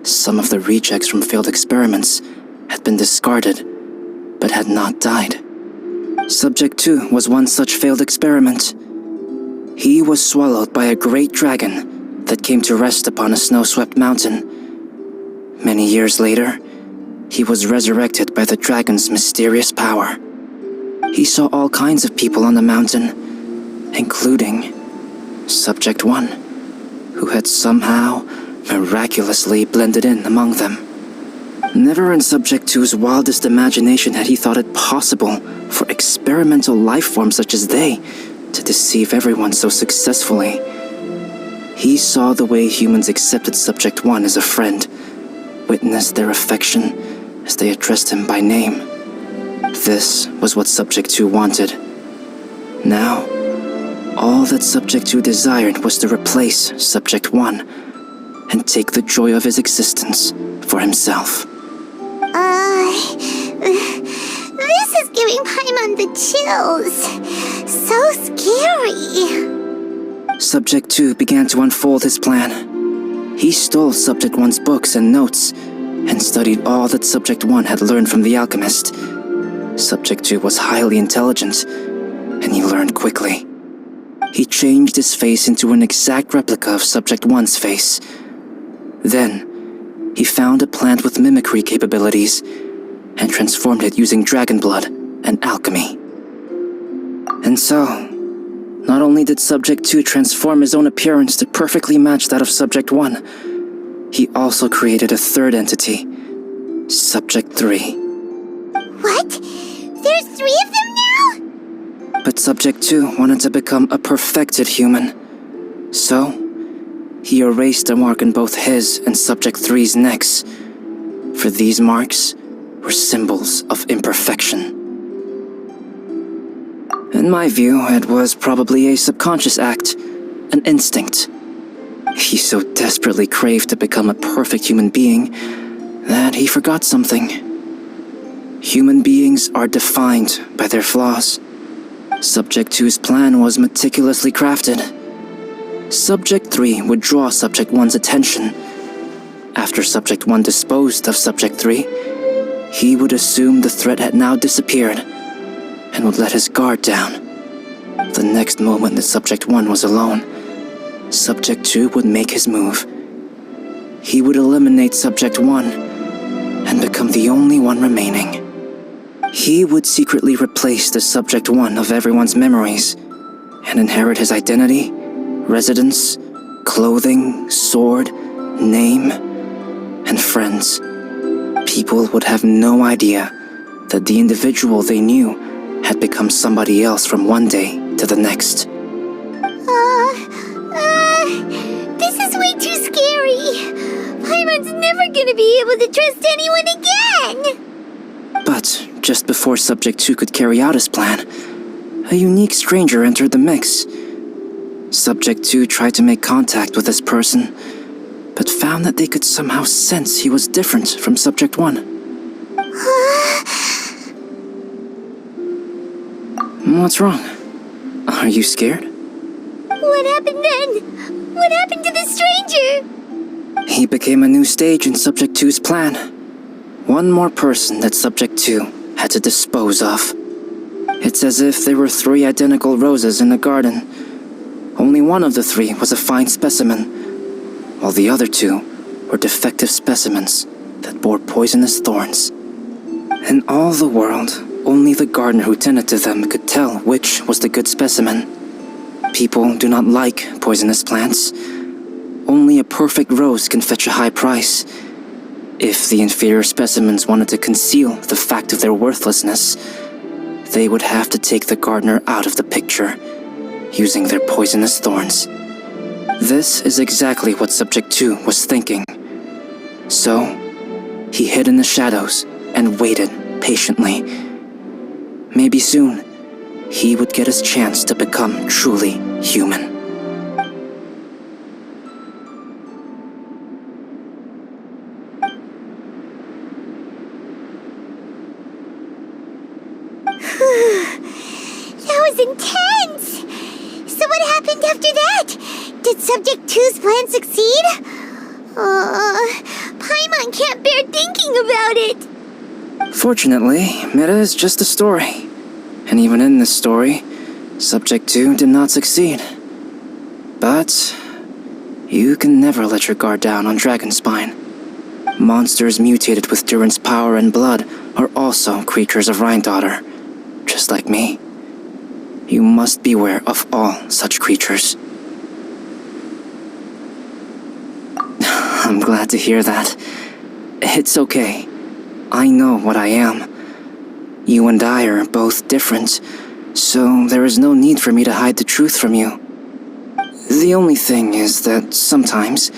Some of the rejects from failed experiments had been discarded, but had not died. Subject 2 was one such failed experiment. He was swallowed by a great dragon that came to rest upon a snow-swept mountain. Many years later, he was resurrected by the dragon's mysterious power. He saw all kinds of people on the mountain, including Subject 1, who had somehow miraculously blended in among them. Never in Subject 2's wildest imagination had he thought it possible for experimental life forms such as they to deceive everyone so successfully. He saw the way humans accepted Subject 1 as a friend, witnessed their affection as they addressed him by name. This was what Subject 2 wanted. Now, all that Subject 2 desired was to replace Subject 1 and take the joy of his existence for himself. This is giving Paimon the chills. So scary. Subject 2 began to unfold his plan. He stole Subject 1's books and notes, and studied all that Subject 1 had learned from the alchemist. Subject 2 was highly intelligent, and he learned quickly. He changed his face into an exact replica of Subject 1's face. Then, he found a plant with mimicry capabilities and transformed it using dragon blood and alchemy. And so, not only did Subject 2 transform his own appearance to perfectly match that of Subject 1, he also created a third entity, Subject 3. What? There's 3 of them now? But Subject 2 wanted to become a perfected human. So, he erased a mark in both his and Subject 3's necks. For these marks were symbols of imperfection. In my view, it was probably a subconscious act, an instinct. He so desperately craved to become a perfect human being that he forgot something. Human beings are defined by their flaws. Subject 2's plan was meticulously crafted. Subject 3 would draw Subject 1's attention. After Subject 1 disposed of Subject 3, he would assume the threat had now disappeared and would let his guard down. The next moment that Subject 1 was alone, Subject 2 would make his move. He would eliminate Subject 1 and become the only one remaining. He would secretly replace the Subject 1 of everyone's memories and inherit his identity, residence, clothing, sword, name, and friends. People would have no idea that the individual they knew had become somebody else from one day to the next. This is way too scary. Paimon's never gonna be able to trust anyone again. But just before Subject 2 could carry out his plan, a unique stranger entered the mix. Subject 2 tried to make contact with this person, but found that they could somehow sense he was different from Subject 1. What's wrong? Are you scared? What happened then? What happened to the stranger? He became a new stage in Subject 2's plan. One more person that Subject 2 had to dispose of. It's as if there were 3 identical roses in a garden. Only one of the 3 was a fine specimen, while the other 2 were defective specimens that bore poisonous thorns. In all the world, only the gardener who tended to them could tell which was the good specimen. People do not like poisonous plants. Only a perfect rose can fetch a high price. If the inferior specimens wanted to conceal the fact of their worthlessness, they would have to take the gardener out of the picture, using their poisonous thorns. This is exactly what Subject 2 was thinking. So, he hid in the shadows and waited patiently. Maybe soon, he would get his chance to become truly human. That was intense! So what happened after that? Did Subject 2's plan succeed? Paimon can't bear thinking about it! Fortunately, it is just a story. And even in this story, Subject 2 did not succeed. But you can never let your guard down on Dragonspine. Monsters mutated with Durin's power and blood are also creatures of Rhine-Daughter, just like me. You must beware of all such creatures. I'm glad to hear that. It's okay. I know what I am. You and I are both different, so there is no need for me to hide the truth from you. The only thing is that sometimes,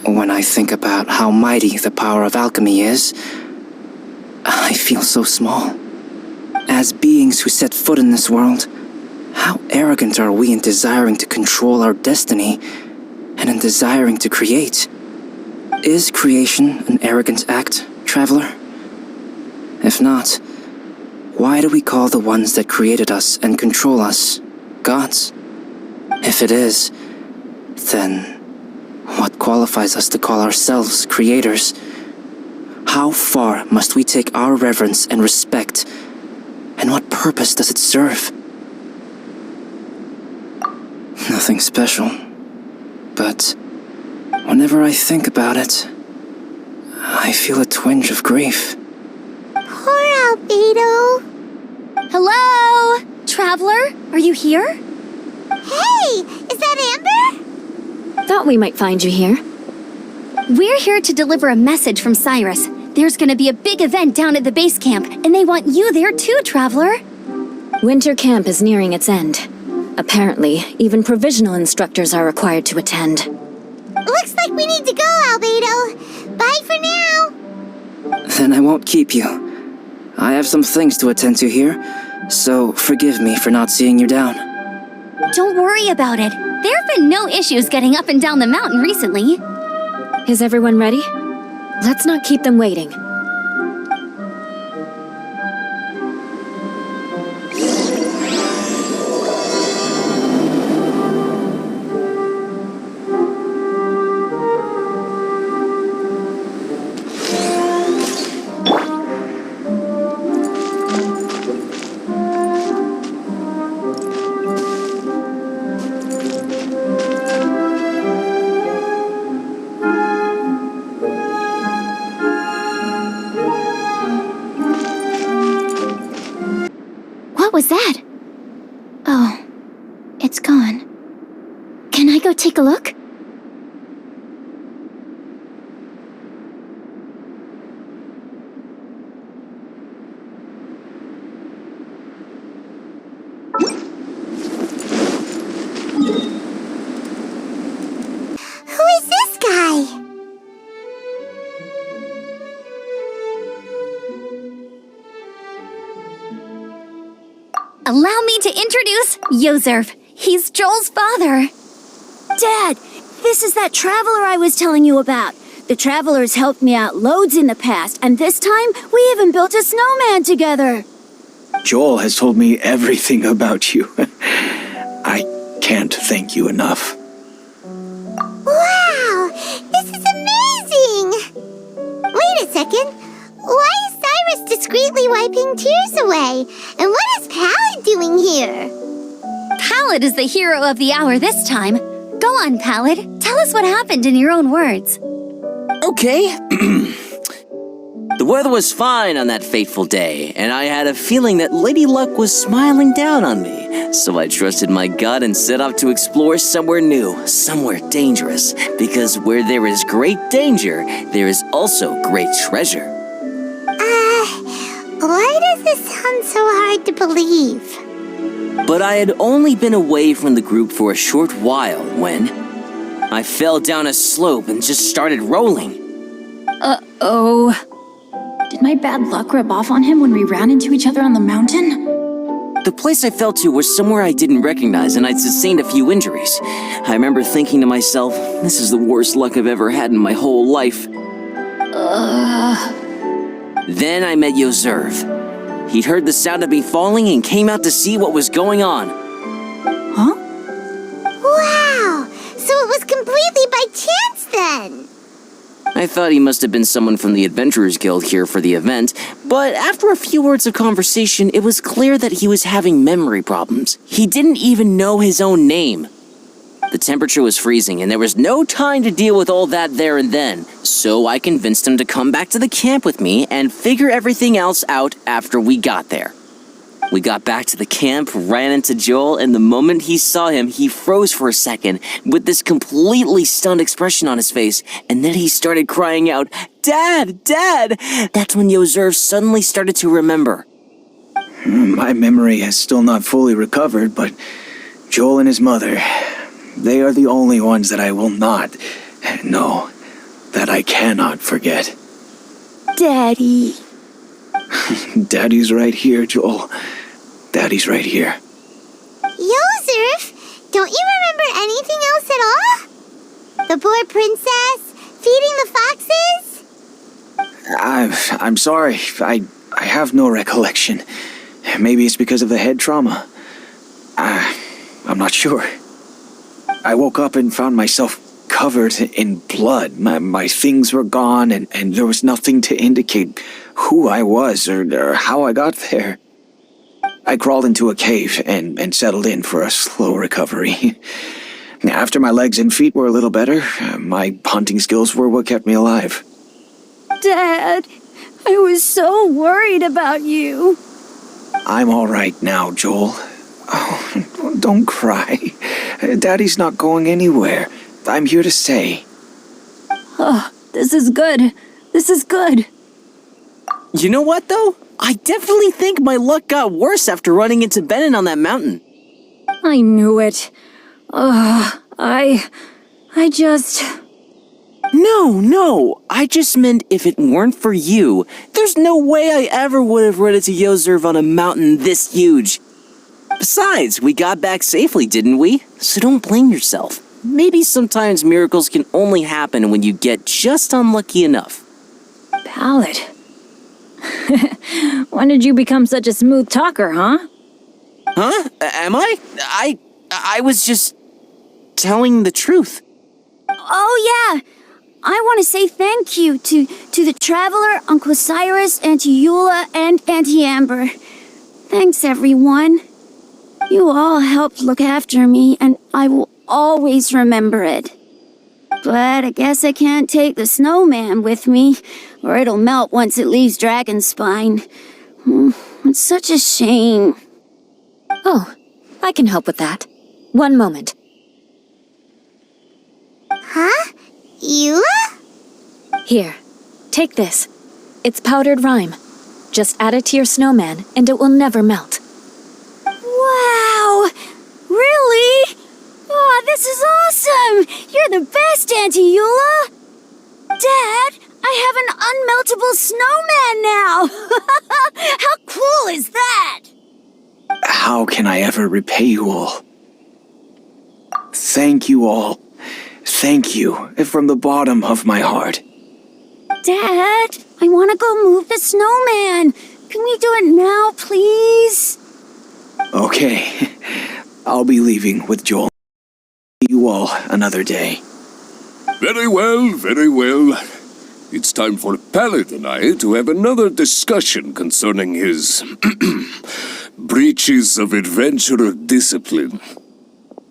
when I think about how mighty the power of alchemy is, I feel so small. As beings who set foot in this world, how arrogant are we in desiring to control our destiny and in desiring to create? Is creation an arrogant act, traveler? If not, why do we call the ones that created us and control us gods? If it is, then what qualifies us to call ourselves creators? How far must we take our reverence and respect purpose does it serve? Nothing special. But whenever I think about it, I feel a twinge of grief. Poor Albedo. Hello? Traveler, are you here? Hey, is that Amber? Thought we might find you here. We're here to deliver a message from Cyrus. There's gonna be a big event down at the base camp, and they want you there too, Traveler. Winter camp is nearing its end. Apparently, even provisional instructors are required to attend. Looks like we need to go, Albedo. Bye for now. Then I won't keep you. I have some things to attend to here, so forgive me for not seeing you down. Don't worry about it. There have been no issues getting up and down the mountain recently. Is everyone ready? Let's not keep them waiting. What was that? Oh, it's gone. Can I go take a look? Who is this guy? Allow me to introduce Yozerv. He's Joel's father. Dad, this is that traveler I was telling you about. The traveler's helped me out loads in the past, and this time we even built a snowman together. Joel has told me everything about you. I can't thank you enough. Wow, this is amazing! Wait a second. Why is Cyrus discreetly wiping tears away? And what is Pallet doing here? Pallet is the hero of the hour this time. Go on, Pallet. Tell us what happened in your own words. Okay. The weather was fine on that fateful day, and I had a feeling that Lady Luck was smiling down on me. So I trusted my gut and set off to explore somewhere new, somewhere dangerous. Because where there is great danger, there is also great treasure. Why does this sound so hard to believe? But I had only been away from the group for a short while when I fell down a slope and just started rolling. Uh-oh. Did my bad luck rub off on him when we ran into each other on the mountain? The place I fell to was somewhere I didn't recognize, and I'd sustained a few injuries. I remember thinking to myself, this is the worst luck I've ever had in my whole life. Then I met Yozerv. He'd heard the sound of me falling and came out to see what was going on. Huh? Wow, so it was completely by chance then. I thought he must have been someone from the Adventurers Guild here for the event, but after a few words of conversation, it was clear that he was having memory problems. He didn't even know his own name. The temperature was freezing, and there was no time to deal with all that there and then, so I convinced him to come back to the camp with me and figure everything else out after we got there. We got back to the camp, ran into Joel, and the moment he saw him, he froze for a second with this completely stunned expression on his face, and then he started crying out, "Dad! Dad!" That's when Yozerv suddenly started to remember. My memory has still not fully recovered, but Joel and his mother, they are the only ones that I will not, no, that I cannot forget. Daddy. Daddy's right here, Joel. Daddy's right here. Yozerf, don't you remember anything else at all? The poor princess, feeding the foxes? I'm sorry. I have no recollection. Maybe it's because of the head trauma. I'm not sure. I woke up and found myself covered in blood. My things were gone, and there was nothing to indicate who I was or how I got there. I crawled into a cave and settled in for a slow recovery. After my legs and feet were a little better, my hunting skills were what kept me alive. Dad, I was so worried about you. I'm all right now, Joel. Oh, don't cry. Daddy's not going anywhere. I'm here to stay. Oh, this is good. This is good. You know what, though? I definitely think my luck got worse after running into Benin on that mountain. I knew it. I just... No. I just meant if it weren't for you, there's no way I ever would have run into Yozerv on a mountain this huge. Besides, we got back safely, didn't we? So don't blame yourself. Maybe sometimes miracles can only happen when you get just unlucky enough. Ballad. When did you become such a smooth talker, huh? Huh? Am I? I was just telling the truth. Oh, yeah. I want to say thank you to the Traveler, Uncle Cyrus, Auntie Eula, and Auntie Amber. Thanks, everyone. You all helped look after me, and I will always remember it. But I guess I can't take the snowman with me, or it'll melt once it leaves Dragonspine. It's such a shame. Oh, I can help with that. One moment. Huh? Eula? Here, take this. It's powdered rime. Just add it to your snowman, and it will never melt. Wow! Really? Oh, this is awesome! You're the best, Auntie Eula! Dad, I have an unmeltable snowman now! How cool is that? How can I ever repay you all? Thank you all. Thank you from the bottom of my heart. Dad, I want to go move the snowman. Can we do it now, please? Okay, I'll be leaving with Joel. See you all another day. Very well, very well. It's time for Pallet and I to have another discussion concerning his breaches of adventurer discipline.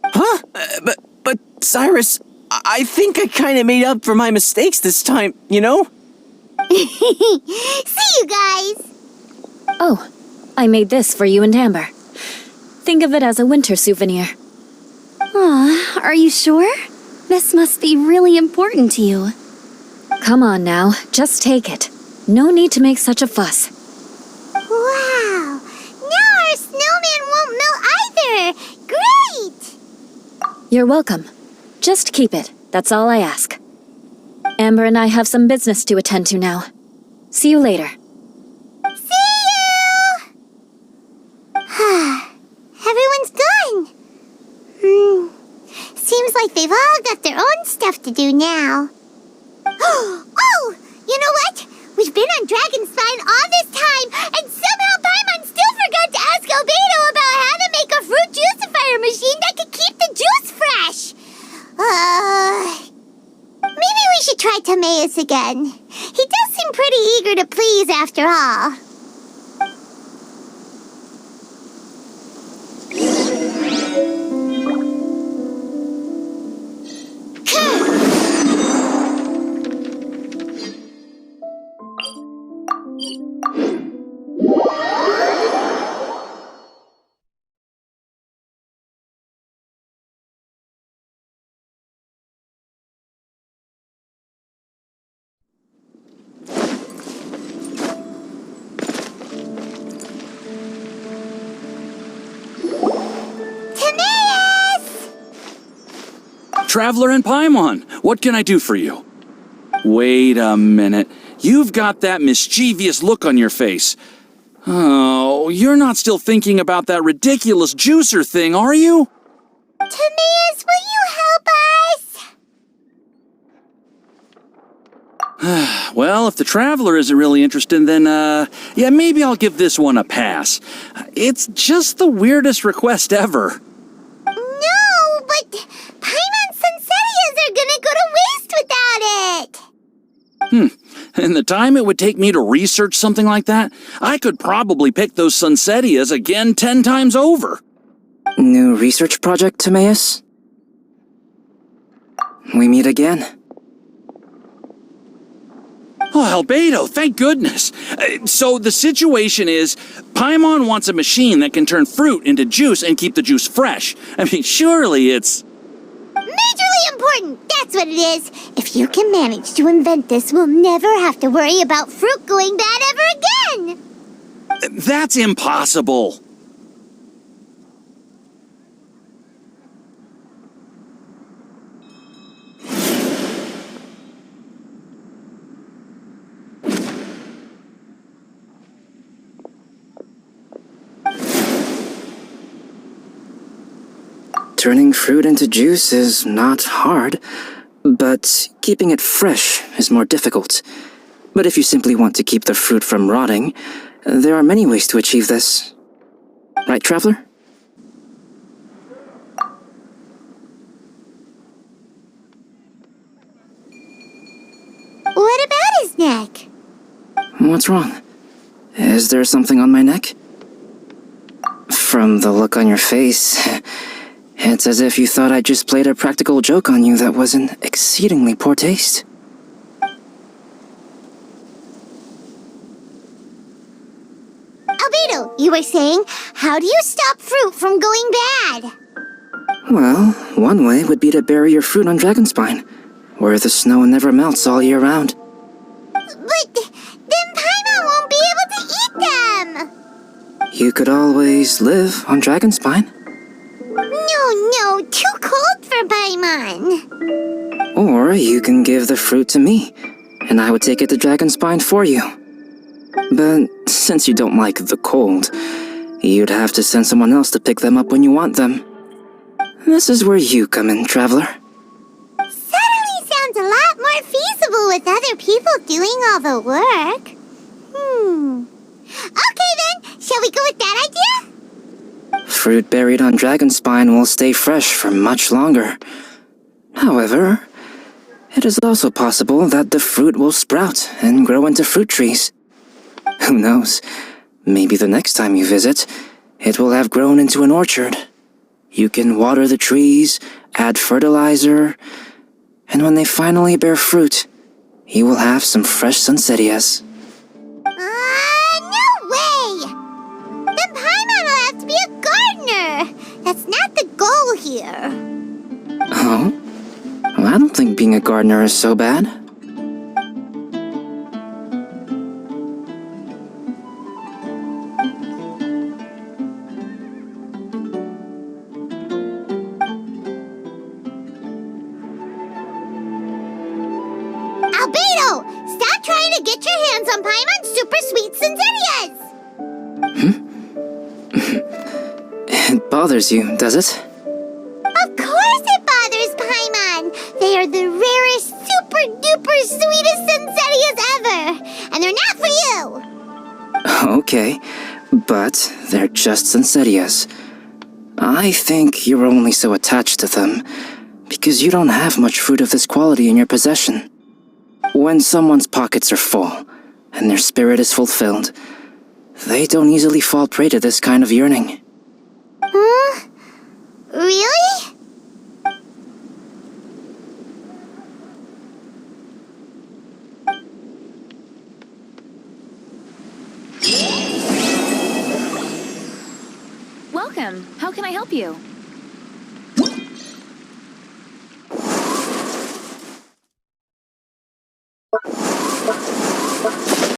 Huh? But Cyrus, I think I kind of made up for my mistakes this time, you know? See you guys! Oh, I made this for you and Amber. Think of it as a winter souvenir. Aw, are you sure? This must be really important to you. Come on now, just take it. No need to make such a fuss. Wow! Now our snowman won't melt either! Great! You're welcome. Just keep it, that's all I ask. Amber and I have some business to attend to now. See you later. See you! Everyone's gone. Seems like they've all got their own stuff to do now. Oh! You know what? We've been on Dragonspine all this time, and somehow Paimon still forgot to ask Albedo about how to make a fruit juicifier machine that could keep the juice fresh. Maybe we should try Timaeus again. He does seem pretty eager to please after all. Traveler and Paimon, what can I do for you? Wait a minute. You've got that mischievous look on your face. Oh, you're not still thinking about that ridiculous juicer thing, are you? Timaeus, will you help us? Well, if the Traveler isn't really interested, then, yeah, maybe I'll give this one a pass. It's just the weirdest request ever. No, but Paimon's Sunsettias are gonna go to waste without it! In the time it would take me to research something like that, I could probably pick those Sunsettias again 10 times over. New research project, Timaeus? We meet again. Oh, Albedo, thank goodness. So the situation is, Paimon wants a machine that can turn fruit into juice and keep the juice fresh. I mean, surely it's... Majorly important, that's what it is. If you can manage to invent this, we'll never have to worry about fruit going bad ever again. That's impossible. Turning fruit into juice is not hard, but keeping it fresh is more difficult. But if you simply want to keep the fruit from rotting, there are many ways to achieve this. Right, Traveler? What about his neck? What's wrong? Is there something on my neck? From the look on your face, it's as if you thought I just played a practical joke on you that was in exceedingly poor taste. Albedo, you were saying, how do you stop fruit from going bad? Well, one way would be to bury your fruit on Dragonspine, where the snow never melts all year round. But then Paimon won't be able to eat them! You could always live on Dragonspine. No, too cold for Paimon. Or you can give the fruit to me, and I would take it to Dragonspine for you. But since you don't like the cold, you'd have to send someone else to pick them up when you want them. This is where you come in, Traveler. Suddenly sounds a lot more feasible with other people doing all the work. Okay then, shall we go with that idea? Fruit buried on Dragonspine will stay fresh for much longer. However, it is also possible that the fruit will sprout and grow into fruit trees. Who knows? Maybe the next time you visit, it will have grown into an orchard. You can water the trees, add fertilizer, and when they finally bear fruit, you will have some fresh Sunsettias. No way! Then Paimon will have to be a gardener! That's not the goal here. Oh? Well, I don't think being a gardener is so bad. Albedo! Stop trying to get your hands on Paimon's super sweet Sunsettias! It bothers you, does it? Of course it bothers Paimon! They are the rarest, super-duper sweetest Sunsettias ever! And they're not for you! Okay, but they're just Sunsettias. I think you're only so attached to them because you don't have much fruit of this quality in your possession. When someone's pockets are full and their spirit is fulfilled, they don't easily fall prey to this kind of yearning. Huh? Really? Welcome. How can I help you?